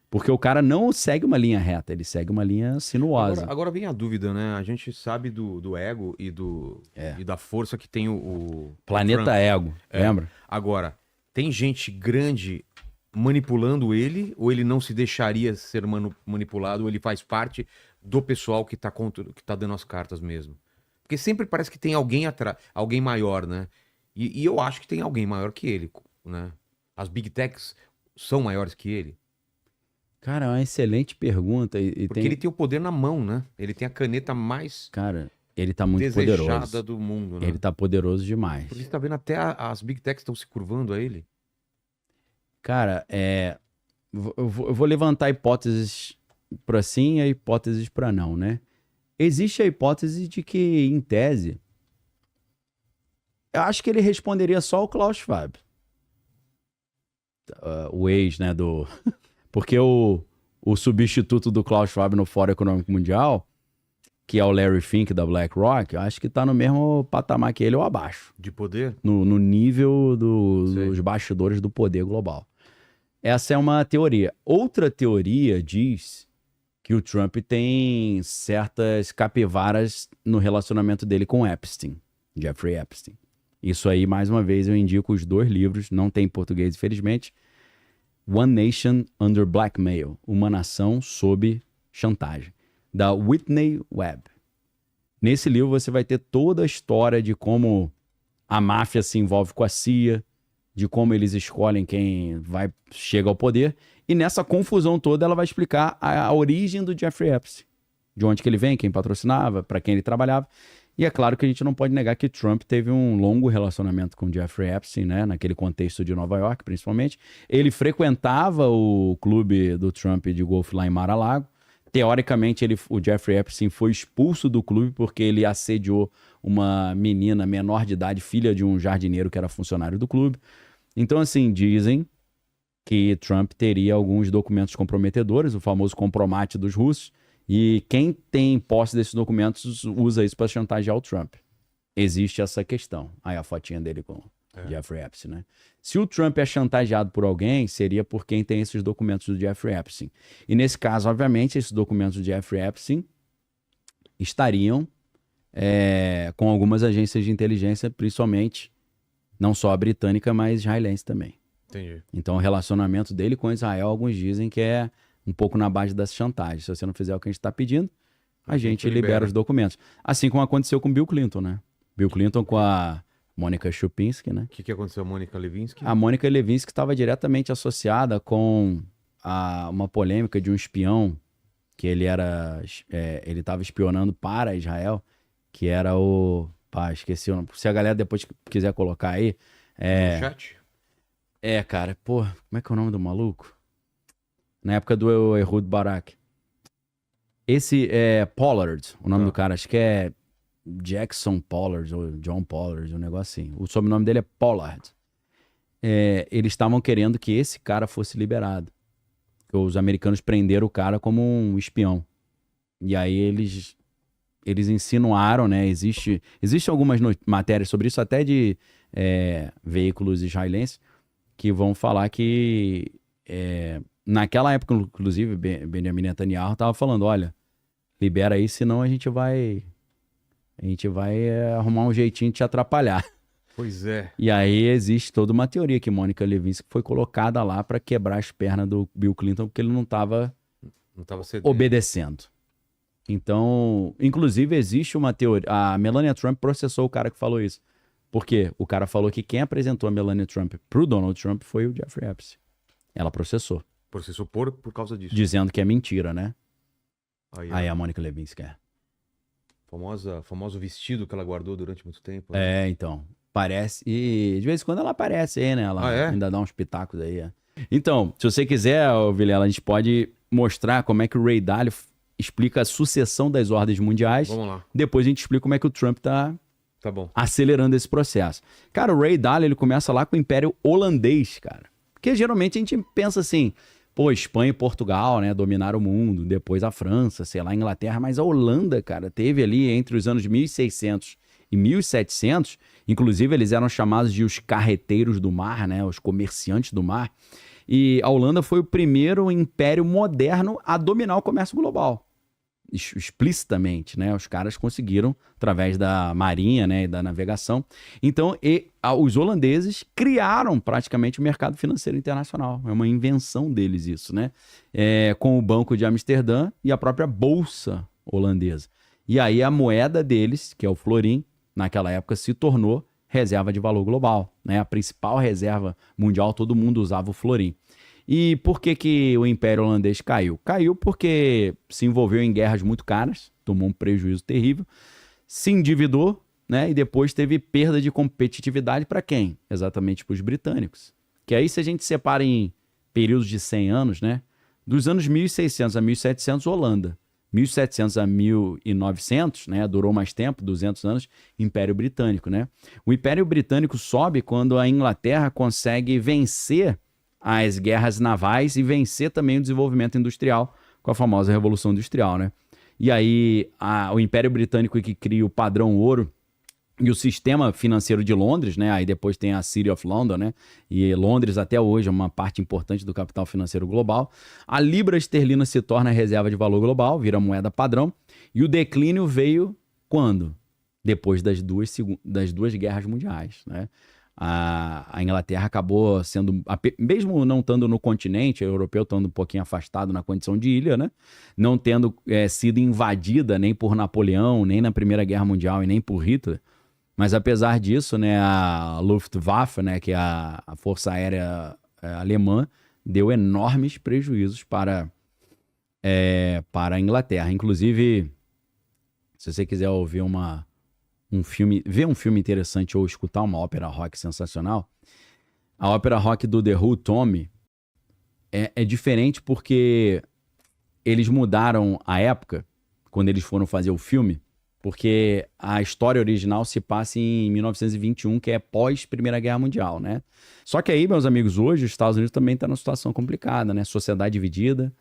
Porque o cara não segue uma linha reta, ele segue uma linha sinuosa. Agora vem a dúvida, né? A gente sabe do ego e da força que tem o Planeta Trump. Ego, lembra? Agora, tem gente grande manipulando ele, ou ele não se deixaria ser manipulado, ou ele faz parte do pessoal que tá dando as cartas mesmo? Porque sempre parece que tem alguém atrás, alguém maior, né? E eu acho que tem alguém maior que ele, né? As Big Techs são maiores que ele. Cara, é uma excelente pergunta. Porque ele tem o poder na mão, né? Ele tem a caneta mais ele tá muito desejada poderoso do mundo, né? Ele tá poderoso demais. Porque você tá vendo até as Big Techs estão se curvando a ele. Cara, eu vou levantar hipóteses para sim e hipóteses para não, né? Existe a hipótese de que, em tese, eu acho que ele responderia só o Klaus Schwab. O ex, né, Porque o substituto do Klaus Schwab no Fórum Econômico Mundial, que é o Larry Fink da BlackRock, eu acho que tá no mesmo patamar que ele ou abaixo. De poder? No nível dos bastidores do poder global. Essa é uma teoria. Outra teoria diz que o Trump tem certas capivaras no relacionamento dele com Epstein, Jeffrey Epstein. Isso aí, mais uma vez, eu indico os 2 livros, não tem em português, infelizmente. One Nation Under Blackmail, Uma Nação Sob Chantagem, da Whitney Webb. Nesse livro você vai ter toda a história de como a máfia se envolve com a CIA, de como eles escolhem quem chega ao poder. E nessa confusão toda, ela vai explicar a origem do Jeffrey Epstein. De onde que ele vem, quem patrocinava, para quem ele trabalhava. E é claro que a gente não pode negar que Trump teve um longo relacionamento com Jeffrey Epstein, né? Naquele contexto de Nova York, principalmente. Ele frequentava o clube do Trump de golfe lá em Mar-a-Lago. Teoricamente, o Jeffrey Epstein foi expulso do clube porque ele assediou uma menina menor de idade, filha de um jardineiro que era funcionário do clube. Então, assim, dizem que Trump teria alguns documentos comprometedores, o famoso compromate dos russos, e quem tem posse desses documentos usa isso para chantagear o Trump. Existe essa questão. Aí a fotinha dele com Jeffrey Epstein, né? Se o Trump é chantageado por alguém, seria por quem tem esses documentos do Jeffrey Epstein. E nesse caso, obviamente, esses documentos do Jeffrey Epstein estariam com algumas agências de inteligência, principalmente, não só a britânica, mas israelense também. Entendi. Então, o relacionamento dele com Israel, alguns dizem que é um pouco na base das chantagens. Se você não fizer o que a gente está pedindo, a gente libera os documentos. Assim como aconteceu com Bill Clinton, né? Bill Clinton com a Monica Lewinsky, né? O que aconteceu com a Monica Lewinsky? A Monica Lewinsky estava diretamente associada com uma polêmica de um espião que ele estava espionando para Israel, que era o... esqueci o nome. Se a galera depois quiser colocar aí... No chat? Cara, como é que é o nome do maluco? Na época do Ehud Barak. Esse é Pollard, o nome do cara. Acho que é Jackson Pollard ou John Pollard, um negócio assim. O sobrenome dele é Pollard. Eles estavam querendo que esse cara fosse liberado. Os americanos prenderam o cara como um espião. E aí eles insinuaram, né? Existem algumas matérias sobre isso, até de veículos israelenses, que vão falar que... naquela época, inclusive, Benjamin Netanyahu estava falando, olha, libera aí, senão a gente vai arrumar um jeitinho de te atrapalhar. Pois é. E aí existe toda uma teoria que Monica Lewinsky foi colocada lá para quebrar as pernas do Bill Clinton porque ele não estava obedecendo. Então, inclusive, existe uma teoria. A Melania Trump processou o cara que falou isso. Por quê? O cara falou que quem apresentou a Melania Trump pro Donald Trump foi o Jeffrey Epstein. Ela processou. Processou por causa disso. Dizendo que é mentira, né? Aí a Monica Lewinsky famoso vestido que ela guardou durante muito tempo. Né? Então. Parece. E de vez em quando ela aparece aí, né? Ela ainda dá uns pitacos aí. Então, se você quiser, Vilela, a gente pode mostrar como é que o Ray Dalio explica a sucessão das ordens mundiais. Vamos lá. Depois a gente explica como é que o Trump tá bom. Acelerando esse processo. Cara, o Ray Dalio, ele começa lá com o Império Holandês, cara. Porque geralmente a gente pensa assim, Espanha e Portugal, né, dominaram o mundo, depois a França, sei lá, a Inglaterra, mas a Holanda, cara, teve ali entre os anos 1600 e 1700, inclusive eles eram chamados de os carreteiros do mar, né, os comerciantes do mar, e a Holanda foi o primeiro império moderno a dominar o comércio global. Explicitamente, né? Os caras conseguiram através da marinha, né, e da navegação. Então, os holandeses criaram praticamente o mercado financeiro internacional. É uma invenção deles isso, né? Com o Banco de Amsterdã e a própria bolsa holandesa. E aí a moeda deles, que é o florim, naquela época se tornou reserva de valor global, né? A principal reserva mundial, todo mundo usava o florim. E por que o Império Holandês caiu? Caiu porque se envolveu em guerras muito caras, tomou um prejuízo terrível, se endividou, né? E depois teve perda de competitividade para quem? Exatamente para os britânicos. Que aí, se a gente separa em períodos de 100 anos, né? Dos anos 1600 a 1700, Holanda. 1700 a 1900, né? Durou mais tempo, 200 anos, Império Britânico, né? O Império Britânico sobe quando a Inglaterra consegue vencer as guerras navais e vencer também o desenvolvimento industrial com a famosa Revolução Industrial, né? E aí o Império Britânico que cria o padrão ouro e o sistema financeiro de Londres, né? Aí depois tem a City of London, né? E Londres até hoje é uma parte importante do capital financeiro global. A libra esterlina se torna a reserva de valor global, vira moeda padrão. E o declínio veio quando? Depois das duas guerras mundiais, né? A Inglaterra acabou sendo, mesmo não estando no continente, o europeu estando um pouquinho afastado na condição de ilha, né? Não tendo sido invadida nem por Napoleão, nem na Primeira Guerra Mundial e nem por Hitler, Mas apesar disso, né, a Luftwaffe, né, que é a Força Aérea Alemã, deu enormes prejuízos para a Inglaterra. Inclusive, se você quiser ouvir ver um filme interessante ou escutar uma ópera rock sensacional, a ópera rock do The Who, Tommy, é diferente porque eles mudaram a época, quando eles foram fazer o filme, porque a história original se passa em 1921, que é pós-Primeira Guerra Mundial, né? Só que aí, meus amigos, hoje os Estados Unidos também está numa situação complicada, né? Sociedade dividida,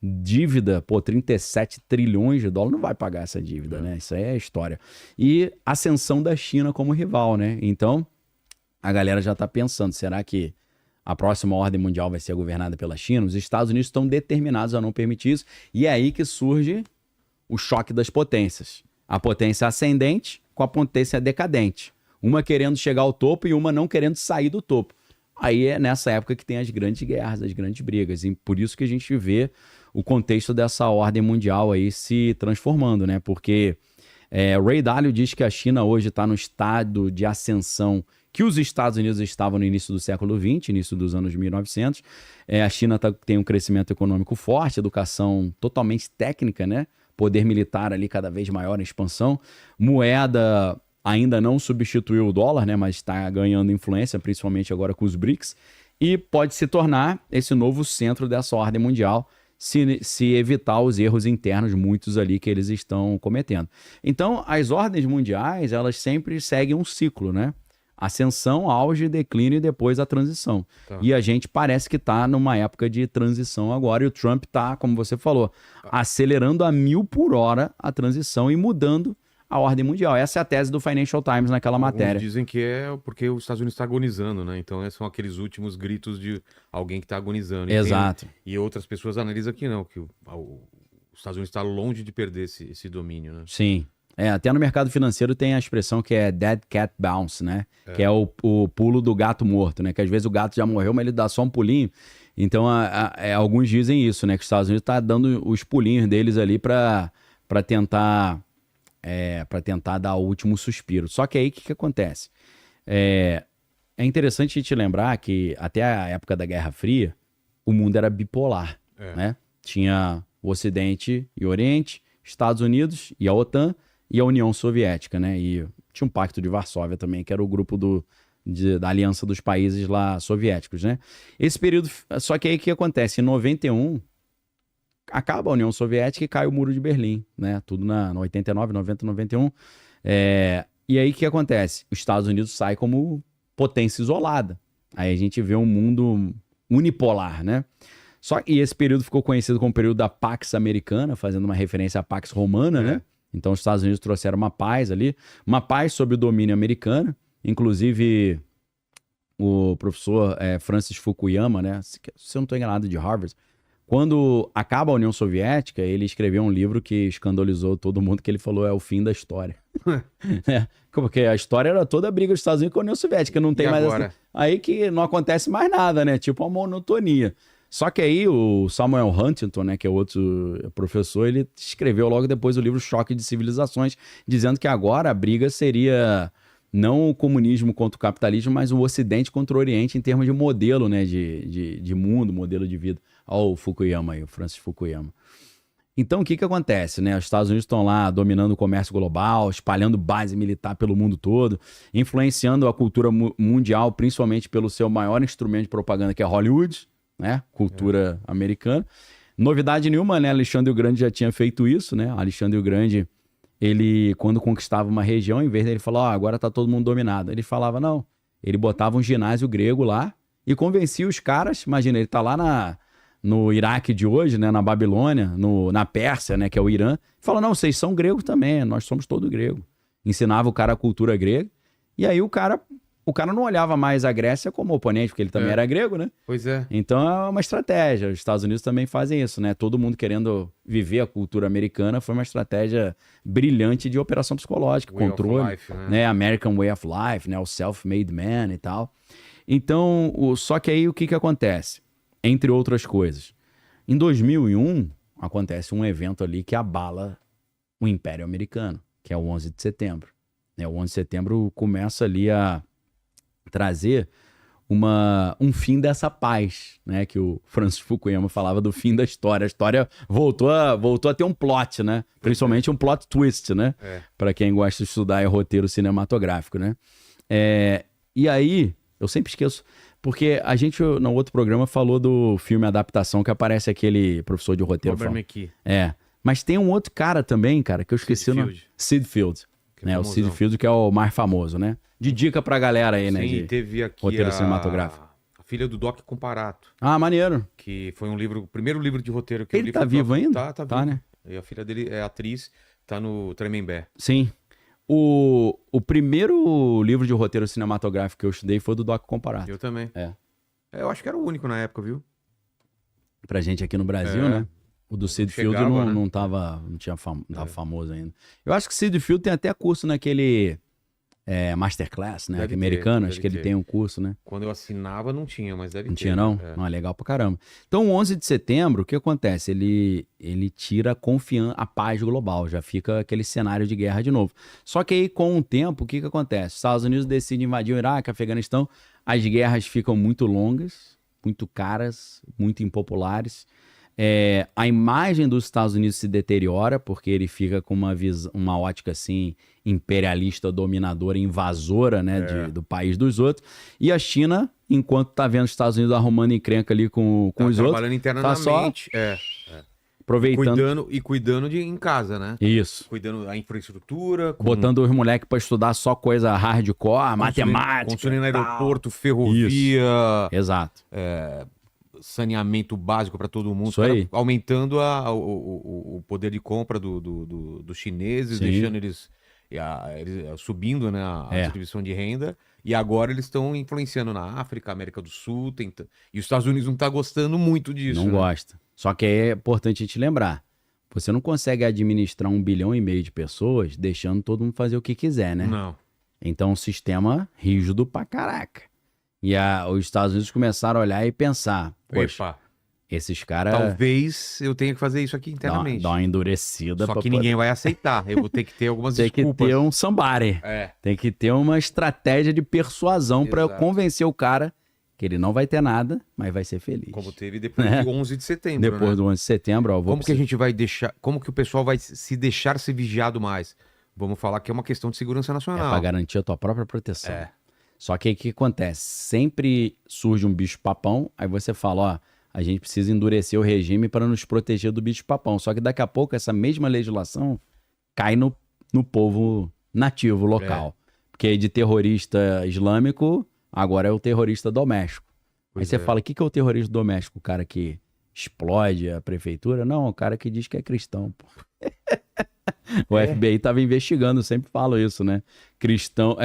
dívida, 37 trilhões de dólares, não vai pagar essa dívida, né? Isso aí é história. E ascensão da China como rival, né? Então, a galera já está pensando, será que a próxima ordem mundial vai ser governada pela China? Os Estados Unidos estão determinados a não permitir isso, e é aí que surge o choque das potências. A potência ascendente com a potência decadente. Uma querendo chegar ao topo e uma não querendo sair do topo. Aí é nessa época que tem as grandes guerras, as grandes brigas. E por isso que a gente vê o contexto dessa ordem mundial aí se transformando, né? Porque Ray Dalio diz que a China hoje está no estado de ascensão que os Estados Unidos estavam no início do século XX, início dos anos 1900. A China tem um crescimento econômico forte, educação totalmente técnica, né? Poder militar ali cada vez maior em expansão. Moeda ainda não substituiu o dólar, né? Mas está ganhando influência, principalmente agora com os BRICS. E pode se tornar esse novo centro dessa ordem mundial, se evitar os erros internos, muitos ali que eles estão cometendo. Então, as ordens mundiais, elas sempre seguem um ciclo, né? Ascensão, auge, declínio e depois a transição. Tá. E a gente parece que está numa época de transição agora, e o Trump está, como você falou, acelerando a 1000 por hora a transição e mudando a ordem mundial. Essa é a tese do Financial Times naquela matéria. Dizem que é porque os Estados Unidos está agonizando, né? Então são aqueles últimos gritos de alguém que está agonizando. Exato. E outras pessoas analisam que não, que os Estados Unidos está longe de perder esse domínio, né? Sim. Até no mercado financeiro tem a expressão que é dead cat bounce, né? Que é o pulo do gato morto, né? Que às vezes o gato já morreu, mas ele dá só um pulinho. Então, alguns dizem isso, né? Que os Estados Unidos está dando os pulinhos deles ali para tentar dar o último suspiro. Só que aí o que acontece? É interessante a gente lembrar que até a época da Guerra Fria, o mundo era bipolar, né? Tinha o Ocidente e o Oriente, Estados Unidos e a OTAN, e a União Soviética, né? E tinha um Pacto de Varsóvia também, que era o grupo da aliança dos países lá soviéticos, né? Esse período, só que aí o que acontece? Em 91, acaba a União Soviética e cai o Muro de Berlim, né? Tudo no 89, 90, 91. E aí o que acontece? Os Estados Unidos saem como potência isolada. Aí a gente vê um mundo unipolar, né? E esse período ficou conhecido como o período da Pax Americana, fazendo uma referência à Pax Romana, né? Então os Estados Unidos trouxeram uma paz ali, uma paz sob o domínio americano. Inclusive o professor Francis Fukuyama, né? Se eu não estou enganado, de Harvard, quando acaba a União Soviética, ele escreveu um livro que escandalizou todo mundo, que ele falou é o fim da história. Porque a história era toda a briga dos Estados Unidos com a União Soviética, não tem mais assim, aí que não acontece mais nada, né? Tipo uma monotonia. Só que aí o Samuel Huntington, né, que é outro professor, ele escreveu logo depois o livro Choque de Civilizações, dizendo que agora a briga seria não o comunismo contra o capitalismo, mas o Ocidente contra o Oriente em termos de modelo, né, de mundo, modelo de vida. Olha o Fukuyama aí, o Francis Fukuyama. Então o que acontece, né? Os Estados Unidos estão lá dominando o comércio global, espalhando base militar pelo mundo todo, influenciando a cultura mundial, principalmente pelo seu maior instrumento de propaganda, que é Hollywood, né? Cultura americana. Novidade nenhuma, né? Alexandre o Grande já tinha feito isso, né? Alexandre o Grande, ele, quando conquistava uma região, em vez dele falar, agora tá todo mundo dominado, ele falava, não. Ele botava um ginásio grego lá e convencia os caras. Imagina, ele tá lá no Iraque de hoje, né? Na Babilônia, na Pérsia, né? Que é o Irã. Fala, não, vocês são gregos também, nós somos todos gregos. Ensinava o cara a cultura grega. E aí o cara não olhava mais a Grécia como oponente, porque ele também era grego, né? Pois é. Então é uma estratégia. Os Estados Unidos também fazem isso, né? Todo mundo querendo viver a cultura americana foi uma estratégia brilhante de operação psicológica, controle, life, né? American Way of Life, né? O self-made man e tal. Então, só que aí o que acontece? Entre outras coisas. Em 2001, acontece um evento ali que abala o Império Americano, que é o 11 de setembro. O 11 de setembro começa ali a trazer um fim dessa paz, né? Que o Francis Fukuyama falava do fim da história. A história voltou a ter um plot, né? Principalmente um plot twist, né? Para quem gosta de estudar roteiro cinematográfico, né? E aí, eu sempre esqueço, porque a gente, no outro programa, falou do filme Adaptação, que aparece aquele professor de roteiro. Robert McKee. Mas tem um outro cara também, cara, que eu esqueci o nome. Sid Field. Né? O Sid Field, que é o mais famoso, né? De dica pra galera aí, né? Sim, teve aqui roteiro cinematográfico. A filha do Doc Comparato. Ah, maneiro. Que foi o primeiro livro de roteiro que eu li. Ele tá vivo ainda? Tá vivo. Né? E a filha dele é atriz, tá no Tremembé. Sim. O primeiro livro de roteiro cinematográfico que eu estudei foi do Doc Comparato. Eu também. Eu acho que era o único na época, viu? Pra gente aqui no Brasil, né? O do Sid Field não tava famoso ainda. Eu acho que Sid Field tem até curso naquele Masterclass, né? Deve americano, acho que ele tem um curso, né? Quando eu assinava não tinha, mas deve ter. Não tinha, não? Não, é legal pra caramba. Então, o 11 de setembro, o que acontece? Ele tira a paz global, já fica aquele cenário de guerra de novo. Só que aí, com o tempo, o que acontece? Os Estados Unidos decidem invadir o Iraque, Afeganistão, as guerras ficam muito longas, muito caras, muito impopulares. A imagem dos Estados Unidos se deteriora, porque ele fica com uma ótica assim, imperialista, dominadora, invasora, né, do país dos outros. E a China, enquanto tá vendo os Estados Unidos arrumando encrenca ali com os outros, trabalhando internamente, aproveitando e cuidando em casa, né? Isso. Cuidando da infraestrutura, botando os moleques pra estudar só coisa hardcore, matemática, construindo aeroporto, ferrovia, isso. Exato. Saneamento básico para todo mundo, aumentando o poder de compra dos chineses, Sim. deixando eles subindo, né, a distribuição de renda, e agora eles estão influenciando na África, América do Sul, e os Estados Unidos não tá gostando muito disso. Não gosta. Só que é importante a gente lembrar, você não consegue administrar 1,5 bilhão de pessoas deixando todo mundo fazer o que quiser, né? Não. Então, um sistema rígido pra caraca. E os Estados Unidos começaram a olhar e pensar, poxa, esses caras... Talvez eu tenha que fazer isso aqui internamente. Dá uma endurecida. Só que ninguém vai aceitar. Eu vou ter que ter algumas desculpas. Tem que ter um somebody. Tem que ter uma estratégia de persuasão para eu convencer o cara que ele não vai ter nada, mas vai ser feliz. Como teve depois do 11 de setembro, Depois do 11 de setembro, ó, que a gente vai deixar... Como que o pessoal vai se deixar ser vigiado mais? Vamos falar que é uma questão de segurança nacional. Para garantir a tua própria proteção. Só que aí o que acontece? Sempre surge um bicho-papão, aí você fala, ó, a gente precisa endurecer o regime para nos proteger do bicho-papão. Só que daqui a pouco essa mesma legislação cai no povo nativo local. Porque de terrorista islâmico, agora é o terrorista doméstico. Aí você fala, o que é o terrorista doméstico? O cara que explode a prefeitura? Não, o cara que diz que é cristão, pô. O FBI estava investigando, sempre falo isso, né?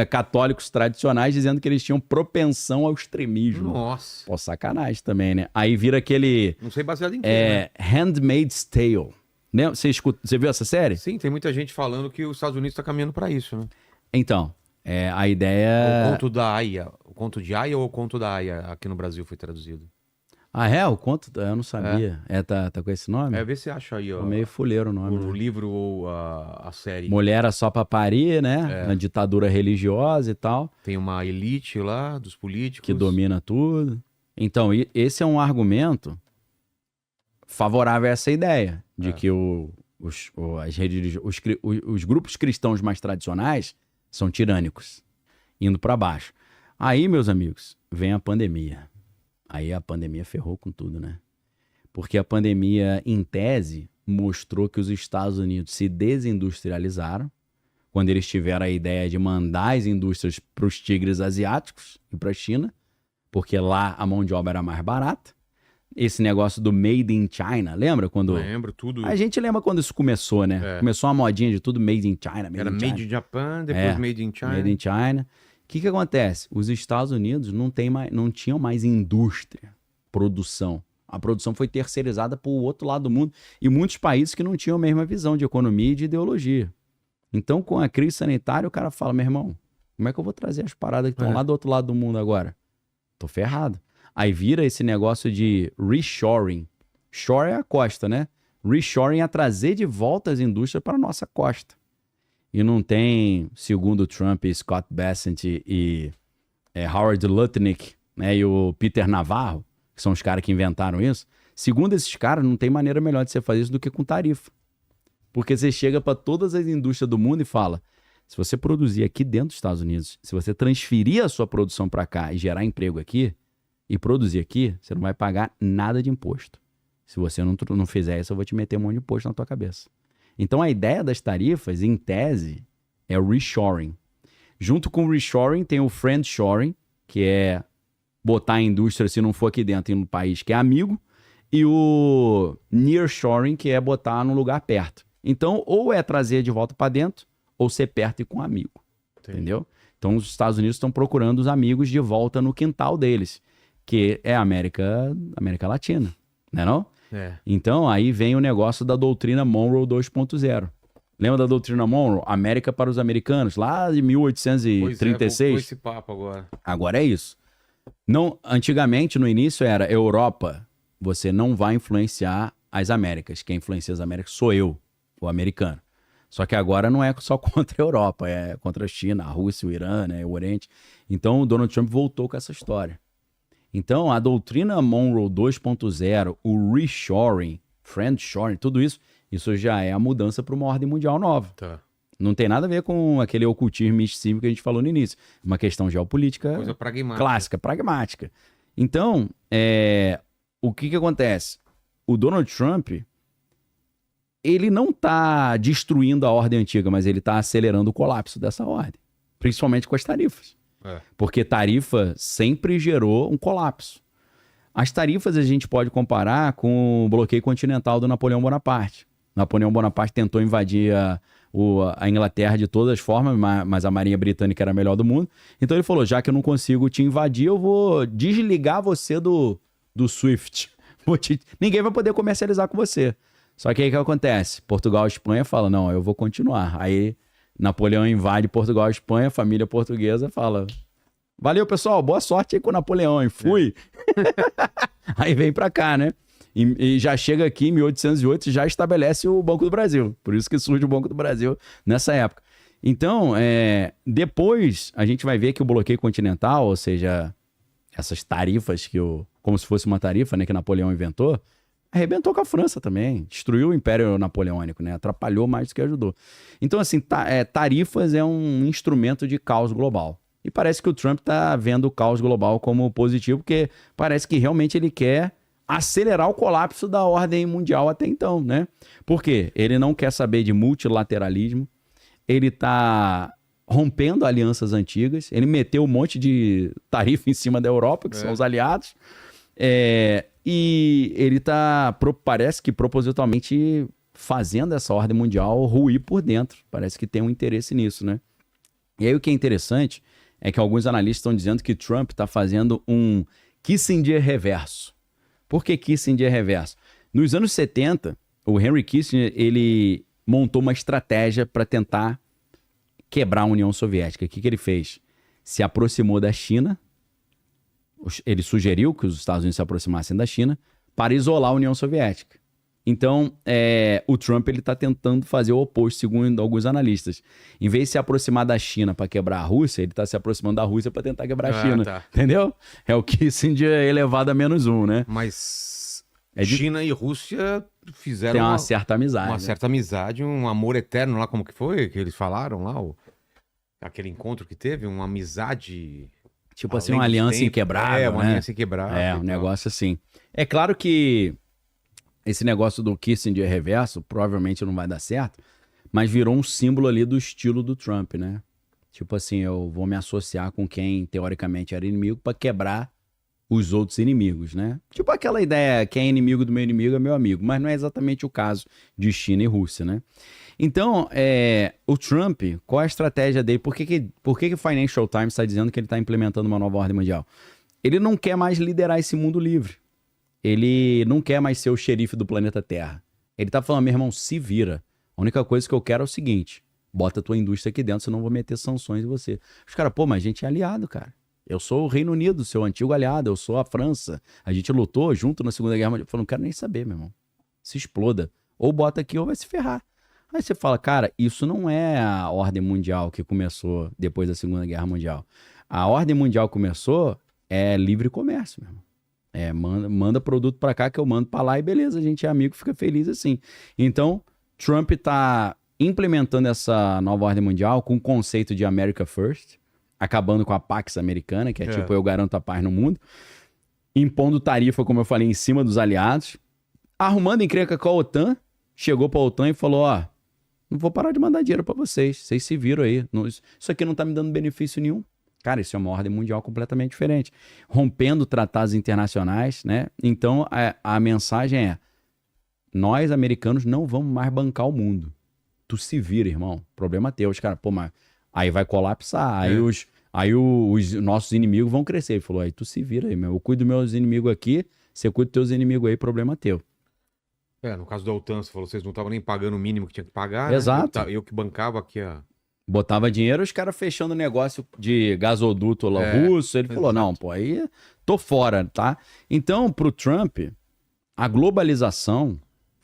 Católicos tradicionais dizendo que eles tinham propensão ao extremismo. Nossa. Pô, sacanagem também, né? Aí vira aquele... Não sei baseado em quê, né? Handmaid's Tale. Né? Você viu essa série? Sim, tem muita gente falando que os Estados Unidos está caminhando para isso, né? Então, a ideia... O conto da Aya. O conto de Aya ou o conto da Aya aqui no Brasil foi traduzido? Ah, é? O conto? Eu não sabia. Tá com esse nome? Vê se acha aí, ó. É meio fuleiro o nome. O livro ou a série. Mulher era só pra parir, né? Uma ditadura religiosa e tal. Tem uma elite lá dos políticos. Que domina tudo. Então, esse é um argumento favorável a essa ideia. De que os grupos cristãos mais tradicionais são tirânicos. Indo pra baixo. Aí, meus amigos, vem a pandemia. Aí a pandemia ferrou com tudo, né? Porque a pandemia, em tese, mostrou que os Estados Unidos se desindustrializaram quando eles tiveram a ideia de mandar as indústrias para os tigres asiáticos e para a China, porque lá a mão de obra era mais barata. Esse negócio do Made in China, lembra quando... Lembro, tudo. A gente lembra quando isso começou, né? Começou uma modinha de tudo Made in China. Era Made in Japan, depois Made in China. Made in China. O que acontece? Os Estados Unidos não tinham mais indústria, produção. A produção foi terceirizada para o outro lado do mundo e muitos países que não tinham a mesma visão de economia e de ideologia. Então, com a crise sanitária, o cara fala, meu irmão, como é que eu vou trazer as paradas que estão lá do outro lado do mundo agora? Tô ferrado. Aí vira esse negócio de reshoring. Shore é a costa, né? Reshoring é trazer de volta as indústrias para a nossa costa. e não tem, segundo o Trump, Scott Bessent e Howard Lutnick, né, e o Peter Navarro, que são os caras que inventaram isso, segundo esses caras, não tem maneira melhor de você fazer isso do que com tarifa. Porque você chega para todas as indústrias do mundo e fala, se você produzir aqui dentro dos Estados Unidos, se você transferir a sua produção para cá e gerar emprego aqui, e produzir aqui, você não vai pagar nada de imposto. Se você não fizer isso, eu vou te meter um monte de imposto na tua cabeça. Então a ideia das tarifas, em tese, é o reshoring. Junto com o reshoring tem o friendshoring, que é botar a indústria, se não for aqui dentro, em um país que é amigo, e o nearshoring, que é botar num lugar perto. Então, ou é trazer de volta para dentro, ou ser perto e com um amigo. Entendi. Entendeu? Então, os Estados Unidos estão procurando os amigos de volta no quintal deles, que é a América Latina, não é não? É. Então, aí vem o negócio da doutrina Monroe 2.0. Lembra da doutrina Monroe? América para os americanos, lá de 1836. Pois esse papo agora. Agora é isso. Não, antigamente, no início, era Europa, você não vai influenciar as Américas. Quem influencia as Américas sou eu, o americano. Só que agora não é só contra a Europa, é contra a China, a Rússia, o Irã, né, o Oriente. Então, o Donald Trump voltou com essa história. Então, a doutrina Monroe 2.0, o reshoring, friendshoring, tudo isso já é a mudança para uma ordem mundial nova. Tá. Não tem nada a ver com aquele ocultismo misticismo que a gente falou no início. Uma questão geopolítica Coisa pragmática. clássica, pragmática. Então, o que acontece? O Donald Trump, ele não está destruindo a ordem antiga, mas ele está acelerando o colapso dessa ordem. Principalmente com as tarifas. Porque tarifa sempre gerou um colapso. As tarifas a gente pode comparar com o bloqueio continental do Napoleão Bonaparte. Napoleão Bonaparte tentou invadir a Inglaterra de todas as formas, mas a Marinha Britânica era a melhor do mundo. Então ele falou, já que eu não consigo te invadir, eu vou desligar você do SWIFT. Ninguém vai poder comercializar com você. Só que aí o que acontece? Portugal e Espanha falam, não, eu vou continuar. Aí Napoleão invade Portugal e Espanha, a família portuguesa fala, valeu pessoal, boa sorte aí com o Napoleão, hein? Fui. Aí vem pra cá, né? E já chega aqui em 1808 e já estabelece o Banco do Brasil. Por isso que surge o Banco do Brasil nessa época. Então, depois a gente vai ver que o bloqueio continental, ou seja, essas tarifas como se fosse uma tarifa, né, que Napoleão inventou, arrebentou com a França também, destruiu o Império Napoleônico, né? Atrapalhou mais do que ajudou. Então, assim, tarifas é um instrumento de caos global. E parece que o Trump está vendo o caos global como positivo, porque parece que realmente ele quer acelerar o colapso da ordem mundial até então, né? Por quê? Ele não quer saber de multilateralismo, ele está rompendo alianças antigas, ele meteu um monte de tarifa em cima da Europa, que são os aliados, e ele parece que propositalmente fazendo essa ordem mundial ruir por dentro. Parece que tem um interesse nisso, né? E aí o que é interessante é que alguns analistas estão dizendo que Trump está fazendo um Kissinger reverso. Por que Kissinger reverso? Nos anos 70, o Henry Kissinger ele montou uma estratégia para tentar quebrar a União Soviética. O que ele fez? Se aproximou da China. Ele sugeriu que os Estados Unidos se aproximassem da China para isolar a União Soviética. Então, o Trump está tentando fazer o oposto, segundo alguns analistas. Em vez de se aproximar da China para quebrar a Rússia, ele está se aproximando da Rússia para tentar quebrar a China. Tá. Entendeu? É o Kissinger elevado a -1, né? Mas China e Rússia fizeram tem uma certa amizade. Uma certa amizade, um amor eterno lá, como que foi? Que eles falaram lá, aquele encontro que teve, uma amizade... Tipo assim, uma aliança inquebrável, uma aliança inquebrável. Um negócio assim. É claro que esse negócio do Kissinger reverso provavelmente não vai dar certo, mas virou um símbolo ali do estilo do Trump, né? Tipo assim, eu vou me associar com quem teoricamente era inimigo para quebrar os outros inimigos, né? Tipo aquela ideia, quem é inimigo do meu inimigo é meu amigo, mas não é exatamente o caso de China e Rússia, né? Então, o Trump, qual é a estratégia dele? Por que o Financial Times está dizendo que ele está implementando uma nova ordem mundial? Ele não quer mais liderar esse mundo livre. Ele não quer mais ser o xerife do planeta Terra. Ele está falando, meu irmão, se vira. A única coisa que eu quero é o seguinte, bota a tua indústria aqui dentro, senão eu vou meter sanções em você. Os caras, mas a gente é aliado, cara. Eu sou o Reino Unido, seu antigo aliado, eu sou a França. A gente lutou junto na Segunda Guerra Mundial. Eu falei, não quero nem saber, meu irmão. Se exploda. Ou bota aqui ou vai se ferrar. Aí você fala, cara, isso não é a ordem mundial que começou depois da Segunda Guerra Mundial. A ordem mundial começou livre comércio, meu irmão. Manda produto pra cá que eu mando pra lá e beleza, a gente é amigo, fica feliz assim. Então, Trump tá implementando essa nova ordem mundial com o conceito de America First, acabando com a Pax Americana, que é tipo, eu garanto a paz no mundo, impondo tarifa, como eu falei, em cima dos aliados, arrumando encrenca com a OTAN, chegou pra OTAN e falou, não vou parar de mandar dinheiro pra vocês se viram aí, isso aqui não tá me dando benefício nenhum. Cara, isso é uma ordem mundial completamente diferente. Rompendo tratados internacionais, né? Então, a mensagem é, nós, americanos, não vamos mais bancar o mundo. Tu se vira, irmão. Problema teu. Os caras, mas aí vai colapsar. Aí os nossos inimigos vão crescer. Ele falou, aí tu se vira aí, meu. Eu cuido dos meus inimigos aqui, você cuida dos teus inimigos aí, problema teu. No caso da OTAN, você falou, vocês não estavam nem pagando o mínimo que tinha que pagar. Exato. Né? Eu que bancava aqui Botava dinheiro, os caras fechando negócio de gasoduto lá russo. Ele falou, não, pô, aí tô fora, tá? Então, pro Trump, a globalização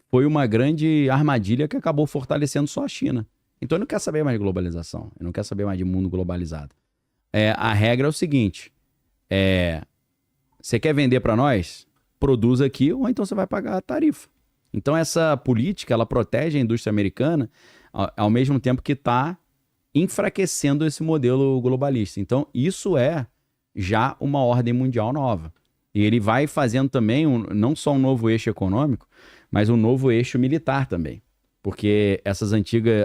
foi uma grande armadilha que acabou fortalecendo só a China. Então ele não quer saber mais de globalização, ele não quer saber mais de mundo globalizado. A regra é o seguinte, você quer vender para nós? Produz aqui ou então você vai pagar a tarifa. Então essa política, ela protege a indústria americana ao mesmo tempo que está enfraquecendo esse modelo globalista. Então isso é já uma ordem mundial nova. E ele vai fazendo também não só um novo eixo econômico, mas um novo eixo militar também. Porque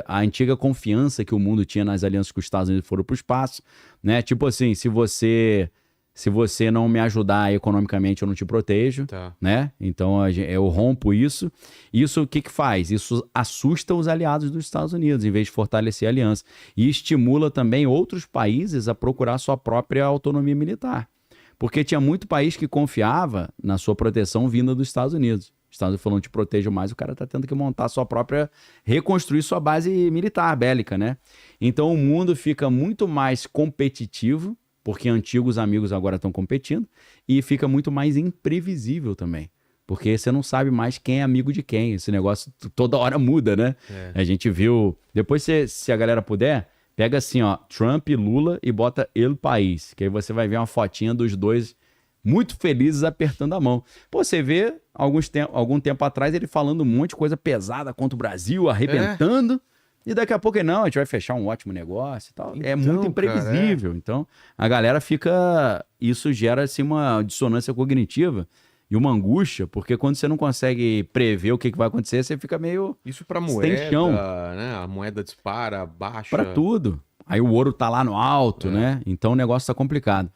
a antiga confiança que o mundo tinha nas alianças com os Estados Unidos foram para o espaço, né? Tipo assim, se você não me ajudar economicamente, eu não te protejo, né? Então eu rompo isso. Isso o que faz? Isso assusta os aliados dos Estados Unidos, em vez de fortalecer a aliança. E estimula também outros países a procurar sua própria autonomia militar. Porque tinha muito país que confiava na sua proteção vinda dos Estados Unidos. Os Estados Unidos falando, te protejo mais, o cara tá tendo que montar sua própria, reconstruir sua base militar, bélica, né? Então o mundo fica muito mais competitivo, porque antigos amigos agora estão competindo, e fica muito mais imprevisível também. Porque você não sabe mais quem é amigo de quem. Esse negócio toda hora muda, né? A gente viu... Depois, se a galera puder, pega assim, ó, Trump e Lula e bota El País, que aí você vai ver uma fotinha dos dois muito felizes apertando a mão. Pô, você vê algum tempo atrás ele falando um monte de coisa pesada contra o Brasil, arrebentando... E daqui a pouco, não, a gente vai fechar um ótimo negócio e tal. Então, é muito imprevisível. Cara, Então, a galera fica... Isso gera, assim, uma dissonância cognitiva e uma angústia, porque quando você não consegue prever o que vai acontecer, você fica meio... Isso pra moeda, né? A moeda dispara, baixa... Pra tudo. Aí o ouro tá lá no alto, né? Então, o negócio tá complicado.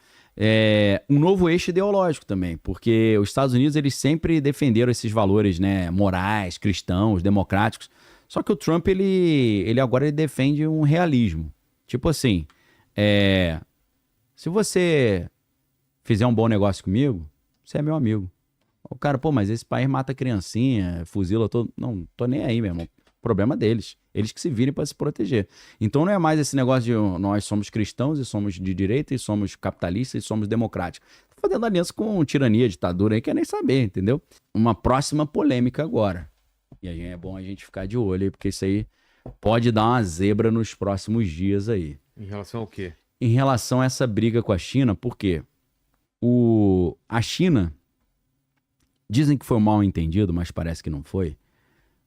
Um novo eixo ideológico também, porque os Estados Unidos, eles sempre defenderam esses valores, né? Morais, cristãos, democráticos. Só que o Trump, ele agora defende um realismo. Tipo assim, se você fizer um bom negócio comigo, você é meu amigo. O cara, pô, mas esse país mata criancinha, fuzila todo... Não, tô nem aí, meu irmão. Problema deles. Eles que se virem para se proteger. Então não é mais esse negócio de nós somos cristãos e somos de direita e somos capitalistas e somos democráticos. Tô fazendo aliança com tirania, ditadura aí, quer nem saber, entendeu? Uma próxima polêmica agora. E aí é bom a gente ficar de olho aí, porque isso aí pode dar uma zebra nos próximos dias aí. Em relação ao quê? Em relação a essa briga com a China, porque a China, dizem que foi mal entendido, mas parece que não foi,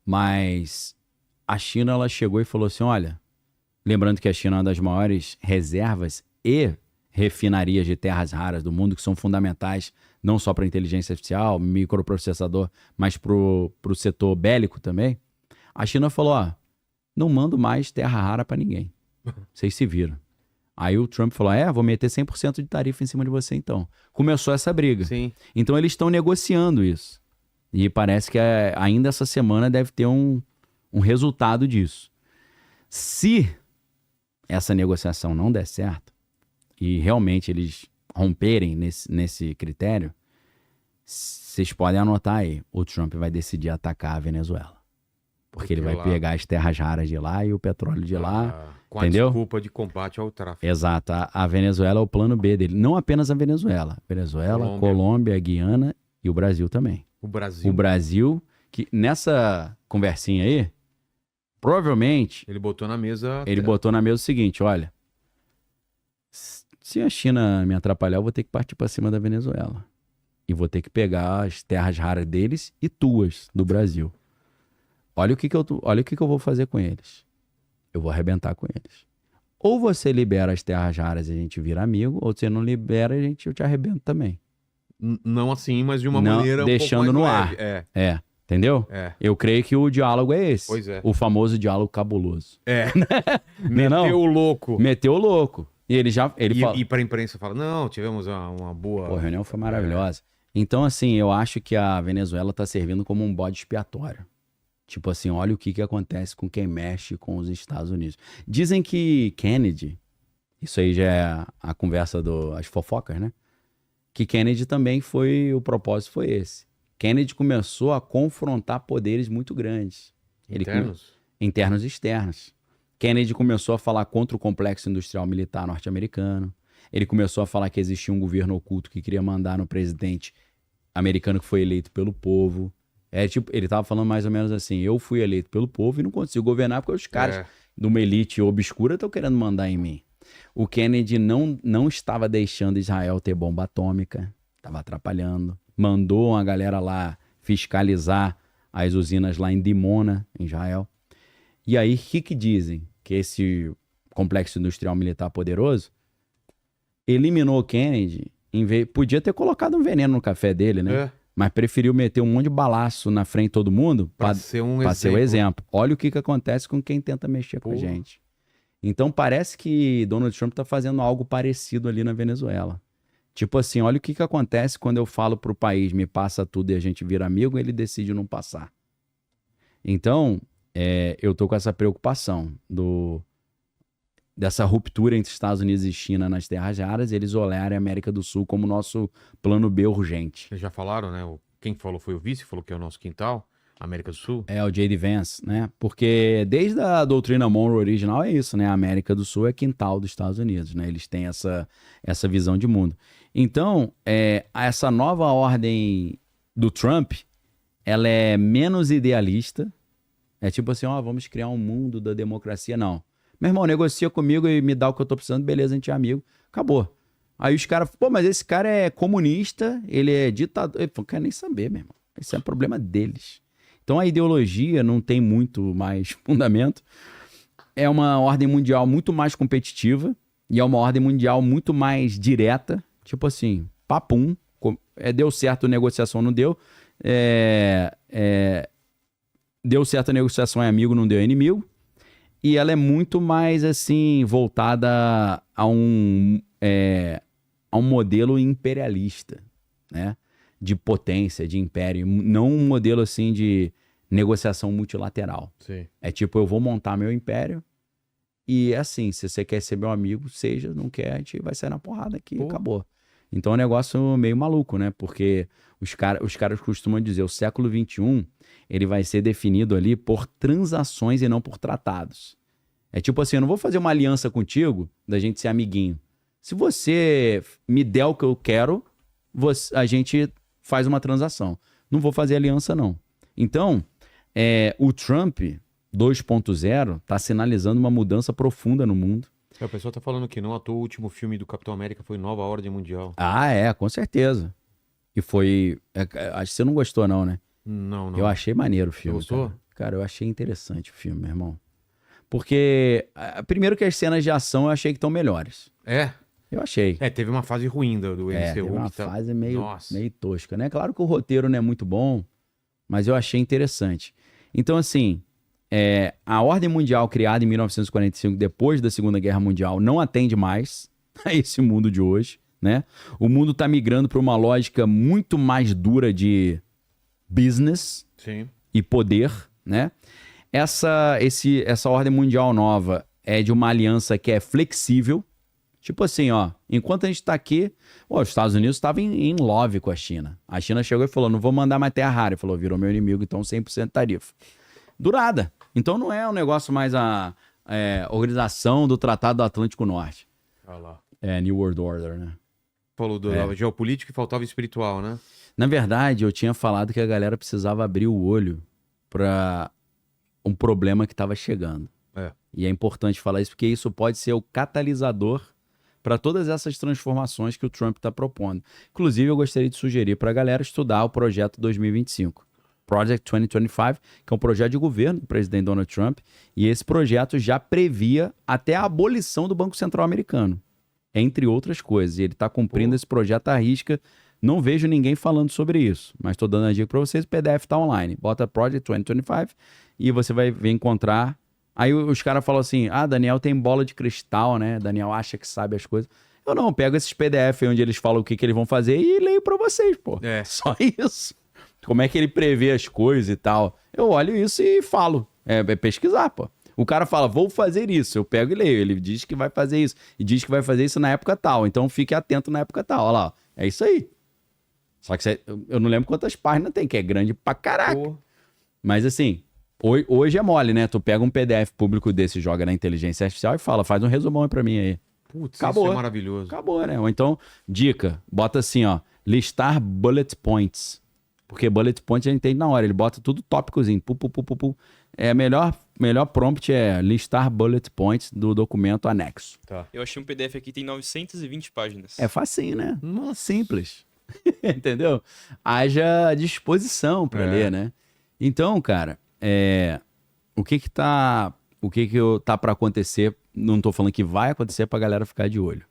mas a China, ela chegou e falou assim, olha, lembrando que a China é uma das maiores reservas e refinarias de terras raras do mundo, que são fundamentais não só para inteligência artificial, microprocessador, mas para o setor bélico também. A China falou, não mando mais terra rara para ninguém. Vocês se viram. Aí o Trump falou, vou meter 100% de tarifa em cima de você então. Começou essa briga. Sim. Então eles estão negociando isso. E parece que ainda essa semana deve ter um resultado disso. Se essa negociação não der certo, e realmente eles romperem nesse critério, vocês podem anotar aí, o Trump vai decidir atacar a Venezuela. Porque ele vai pegar as terras raras de lá e o petróleo de lá, com entendeu? a desculpa de combate ao tráfico. Exato, a Venezuela é o plano B dele. Não apenas a Venezuela, Colômbia, Guiana e o Brasil também. O Brasil. O Brasil, que nessa conversinha aí, Provavelmente, Ele botou na mesa... ele botou na mesa o seguinte, olha, se a China me atrapalhar, eu vou ter que partir para cima da Venezuela. E vou ter que pegar as terras raras deles e tuas, do Brasil. Olha o que eu vou fazer com eles. Eu vou arrebentar com eles. Ou você libera as terras raras e a gente vira amigo, ou você não libera e eu te arrebento também. Não assim, mas de uma Não, maneira deixando um no pouco mais ar. leve. É, Entendeu? é. Eu creio que o diálogo é esse. Pois é. O famoso diálogo cabuloso. É. Não? Meteu o louco. Meteu o louco. E ele já... Ele fala... E pra imprensa fala, não, tivemos uma boa... Pô, a reunião foi maravilhosa. Então, assim, eu acho que a Venezuela tá servindo como um bode expiatório. Tipo assim, olha o que acontece com quem mexe com os Estados Unidos. Dizem que Kennedy, isso aí já é a conversa as fofocas, né? Que Kennedy também o propósito foi esse. Kennedy começou a confrontar poderes muito grandes. Internos e externos. Kennedy começou a falar contra o complexo industrial militar norte-americano. Ele começou a falar que existia um governo oculto que queria mandar no presidente americano que foi eleito pelo povo. Ele tava falando mais ou menos assim, eu fui eleito pelo povo e não consigo governar porque os caras de uma elite obscura estão querendo mandar em mim. O Kennedy não estava deixando Israel ter bomba atômica, estava atrapalhando. Mandou uma galera lá fiscalizar as usinas lá em Dimona, em Israel. E aí, o que dizem? Que esse complexo industrial militar poderoso eliminou o Kennedy, podia ter colocado um veneno no café dele, né? É. Mas preferiu meter um monte de balaço na frente de todo mundo Pra ser ser o exemplo. Olha o que acontece com quem tenta mexer com a gente. Então parece que Donald Trump tá fazendo algo parecido ali na Venezuela. Tipo assim, olha o que acontece quando eu falo pro país, me passa tudo e a gente vira amigo, ele decide não passar. Então, eu tô com essa preocupação dessa ruptura entre Estados Unidos e China nas terras raras, eles olharem a América do Sul como nosso plano B urgente. Eles já falaram, né? Quem falou foi o vice, falou que é o nosso quintal, América do Sul. É o J.D. Vance, né? Porque desde a doutrina Monroe original é isso, né? A América do Sul é quintal dos Estados Unidos, né? Eles têm essa visão de mundo. Então, essa nova ordem do Trump, ela é menos idealista. É tipo assim, vamos criar um mundo da democracia. Não. Meu irmão, negocia comigo e me dá o que eu tô precisando, beleza, a gente é amigo. Acabou. Aí os caras, mas esse cara é comunista, ele é ditador. Eu não quero nem saber, meu irmão. Esse é um problema deles. Então a ideologia não tem muito mais fundamento. É uma ordem mundial muito mais competitiva e é uma ordem mundial muito mais direta. Tipo assim, papum. Deu certo a negociação, não deu. Deu certo a negociação, é amigo, não deu inimigo. E ela é muito mais, assim, voltada a um modelo imperialista, né? De potência, de império. Não um modelo, assim, de negociação multilateral. Sim. É tipo, eu vou montar meu império e é assim, se você quer ser meu amigo, seja, não quer, a gente vai sair na porrada aqui, acabou. Então é um negócio meio maluco, né? Porque os caras costumam dizer, o século XXI, ele vai ser definido ali por transações e não por tratados. É tipo assim, eu não vou fazer uma aliança contigo da gente ser amiguinho. Se você me der o que eu quero, a gente faz uma transação. Não vou fazer aliança, não. Então, o Trump 2.0 está sinalizando uma mudança profunda no mundo. O pessoal tá falando que não à toa o último filme do Capitão América foi Nova Ordem Mundial. Ah, com certeza. E foi... acho que você não gostou, não, né? Não. Eu achei maneiro o filme. Você gostou? Cara, eu achei interessante o filme, meu irmão. Porque, primeiro que as cenas de ação eu achei que estão melhores. É? Eu achei. Teve uma fase ruim do MCU. Teve uma que tá... fase meio Nossa. tosca, né? Claro que o roteiro não é muito bom, mas eu achei interessante. Então, assim, a ordem mundial criada em 1945, depois da Segunda Guerra Mundial, não atende mais a esse mundo de hoje, né? O mundo está migrando para uma lógica muito mais dura de business e poder, né? Essa ordem mundial nova é de uma aliança que é flexível. Tipo assim, enquanto a gente tá aqui, os Estados Unidos estavam em love com a China. A China chegou e falou, não vou mandar mais terra rara. Ele falou, virou meu inimigo, então 100% tarifa. Durada. Então não é um negócio mais a organização do Tratado do Atlântico Norte. Olha lá. New World Order, né? Falou do geopolítico e faltava espiritual, né? Na verdade, eu tinha falado que a galera precisava abrir o olho para um problema que estava chegando. É. E é importante falar isso porque isso pode ser o catalisador para todas essas transformações que o Trump está propondo. Inclusive, eu gostaria de sugerir para a galera estudar o Projeto 2025. Project 2025, que é um projeto de governo do presidente Donald Trump, e esse projeto já previa até a abolição do Banco Central americano, entre outras coisas. E ele está cumprindo esse projeto à risca. Não vejo ninguém falando sobre isso, mas estou dando a dica para vocês, o PDF está online. Bota Project 2025 e você vai encontrar. Aí os caras falam assim, Daniel tem bola de cristal, né? Daniel acha que sabe as coisas. Eu não, pego esses PDF onde eles falam o que eles vão fazer e leio para vocês, pô. É. Só isso. Como é que ele prevê as coisas e tal. Eu olho isso e falo. É pesquisar, pô. O cara fala, vou fazer isso. Eu pego e leio. Ele diz que vai fazer isso. E diz que vai fazer isso na época tal. Então fique atento na época tal. Olha lá, ó. É isso aí. Só que eu não lembro quantas páginas tem, que é grande pra caraca. Pô. Mas assim, hoje é mole, né? Tu pega um PDF público desse, joga na inteligência artificial e fala, faz um resumão aí pra mim aí. Putz, Acabou. isso é maravilhoso. Acabou, né? Ou então, dica, bota assim, ó, listar bullet points. Porque bullet point a gente entende na hora, ele bota tudo tópicozinho. Melhor prompt é listar bullet points do documento anexo. Tá. Eu achei um PDF aqui, tem 920 páginas. É facinho, né? Simples. Entendeu? Haja disposição para ler, né? Então, cara, o que tá para acontecer, não tô falando que vai acontecer pra galera ficar de olho.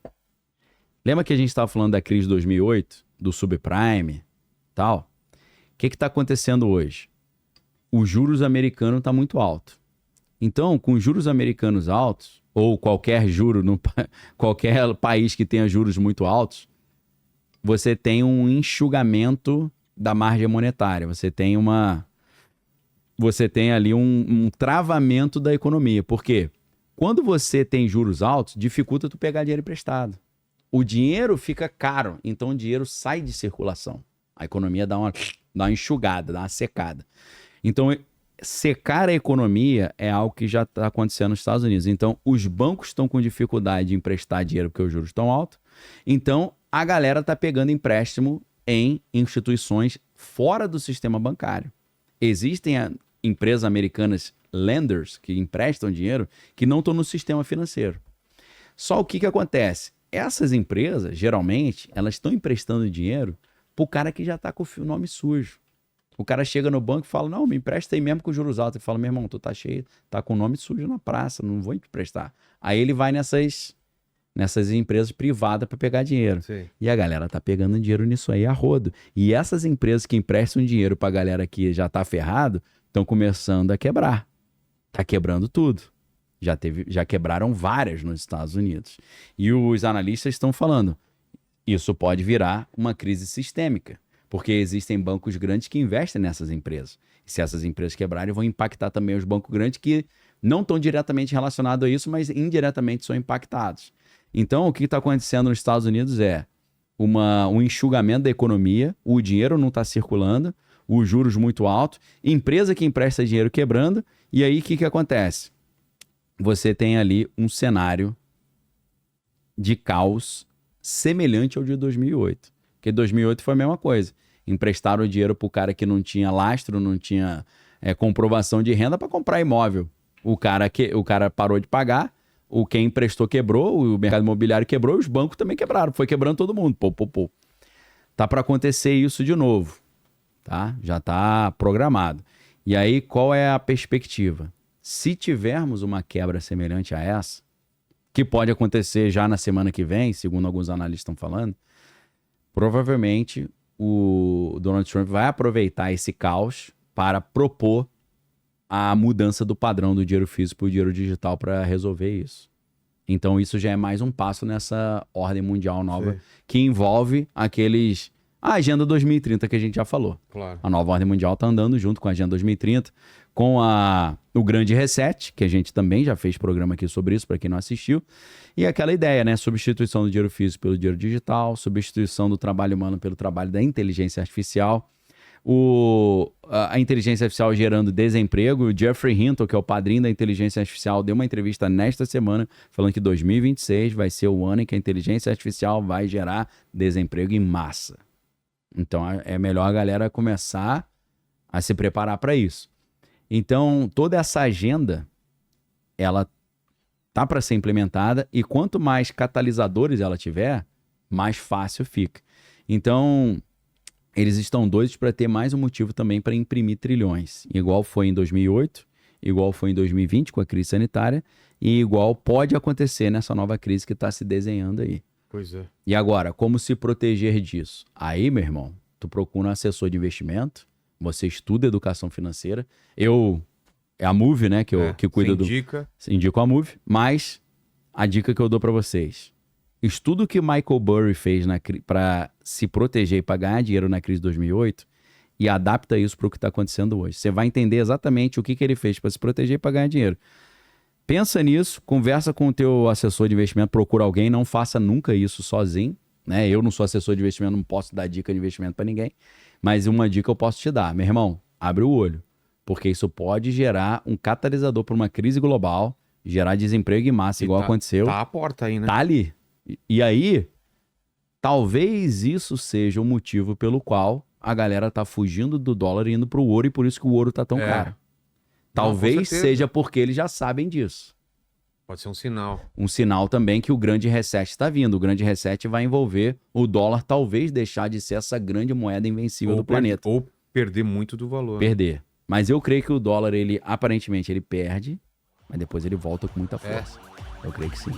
Lembra que a gente tava falando da crise de 2008, do subprime, tal? O que tá acontecendo hoje? Os juros americanos tá muito alto. Então, com juros americanos altos, ou qualquer juro, qualquer país que tenha juros muito altos, você tem um enxugamento da margem monetária. Você tem ali um travamento da economia. Por quê? Quando você tem juros altos, dificulta tu pegar dinheiro emprestado. O dinheiro fica caro, então o dinheiro sai de circulação. A economia dá uma enxugada, dá uma secada. Então, secar a economia é algo que já está acontecendo nos Estados Unidos. Então, os bancos estão com dificuldade de emprestar dinheiro porque os juros estão altos. Então, a galera está pegando empréstimo em instituições fora do sistema bancário. Existem empresas americanas, lenders, que emprestam dinheiro, que não estão no sistema financeiro. Só o que acontece? Essas empresas, geralmente, elas estão emprestando dinheiro para o cara que já está com o nome sujo. O cara chega no banco e fala, não, me empresta aí mesmo com juros altos. Ele fala, meu irmão, tu tá cheio, tá com o nome sujo na praça, não vou te emprestar. Aí ele vai nessas empresas privadas para pegar dinheiro. Sim. E a galera tá pegando dinheiro nisso aí a rodo. E essas empresas que emprestam dinheiro pra galera que já tá ferrado, estão começando a quebrar. Tá quebrando tudo. Já quebraram várias nos Estados Unidos. E os analistas estão falando, isso pode virar uma crise sistêmica. Porque existem bancos grandes que investem nessas empresas. E se essas empresas quebrarem, vão impactar também os bancos grandes que não estão diretamente relacionados a isso, mas indiretamente são impactados. Então, o que está acontecendo nos Estados Unidos é um enxugamento da economia, o dinheiro não está circulando, os juros muito altos, empresa que empresta dinheiro quebrando, e aí o que acontece? Você tem ali um cenário de caos semelhante ao de 2008. Porque 2008 foi a mesma coisa. Emprestaram o dinheiro para o cara que não tinha lastro, não tinha comprovação de renda para comprar imóvel. O cara parou de pagar, quem emprestou quebrou, o mercado imobiliário quebrou, os bancos também quebraram. Foi quebrando todo mundo. Tá para acontecer isso de novo. Tá? Já está programado. E aí, qual é a perspectiva? Se tivermos uma quebra semelhante a essa, que pode acontecer já na semana que vem, segundo alguns analistas estão falando, provavelmente o Donald Trump vai aproveitar esse caos para propor a mudança do padrão do dinheiro físico para o dinheiro digital para resolver isso. Então isso já é mais um passo nessa ordem mundial nova. Sim. Que envolve a Agenda 2030 que a gente já falou. Claro. A nova ordem mundial está andando junto com a Agenda 2030, com o Grande Reset, que a gente também já fez programa aqui sobre isso, para quem não assistiu. E aquela ideia, né? Substituição do dinheiro físico pelo dinheiro digital, substituição do trabalho humano pelo trabalho da inteligência artificial, a inteligência artificial gerando desemprego. O Geoffrey Hinton, que é o padrinho da inteligência artificial, deu uma entrevista nesta semana falando que 2026 vai ser o ano em que a inteligência artificial vai gerar desemprego em massa. Então é melhor a galera começar a se preparar para isso. Então, toda essa agenda, ela tá para ser implementada e quanto mais catalisadores ela tiver, mais fácil fica. Então, eles estão doidos para ter mais um motivo também para imprimir trilhões, igual foi em 2008, igual foi em 2020 com a crise sanitária e igual pode acontecer nessa nova crise que está se desenhando aí. Pois é. E agora, como se proteger disso? Aí, meu irmão, tu procura um assessor de investimento, você estuda educação financeira. É a Move, né, que cuida do... Dica. Indico a Move, mas a dica que eu dou para vocês. Estuda o que Michael Burry fez para se proteger e para ganhar dinheiro na crise de 2008 e adapta isso para o que está acontecendo hoje. Você vai entender exatamente o que ele fez para se proteger e para ganhar dinheiro. Pensa nisso, conversa com o teu assessor de investimento, procura alguém, não faça nunca isso sozinho, né? Eu não sou assessor de investimento, não posso dar dica de investimento para ninguém, mas uma dica eu posso te dar. Meu irmão, abre o olho, porque isso pode gerar um catalisador para uma crise global, gerar desemprego em massa, igual aconteceu. Tá à porta aí, né? Tá ali. E aí, talvez isso seja o motivo pelo qual a galera tá fugindo do dólar e indo pro ouro, e por isso que o ouro tá tão caro. Talvez com certeza. seja porque eles já sabem disso. Pode ser um sinal. Um sinal também que o grande reset está vindo. O grande reset vai envolver o dólar talvez deixar de ser essa grande moeda invencível do planeta. Ou perder muito do valor. Perder. Mas eu creio que o dólar, ele aparentemente ele perde, mas depois ele volta com muita força. Eu creio que sim.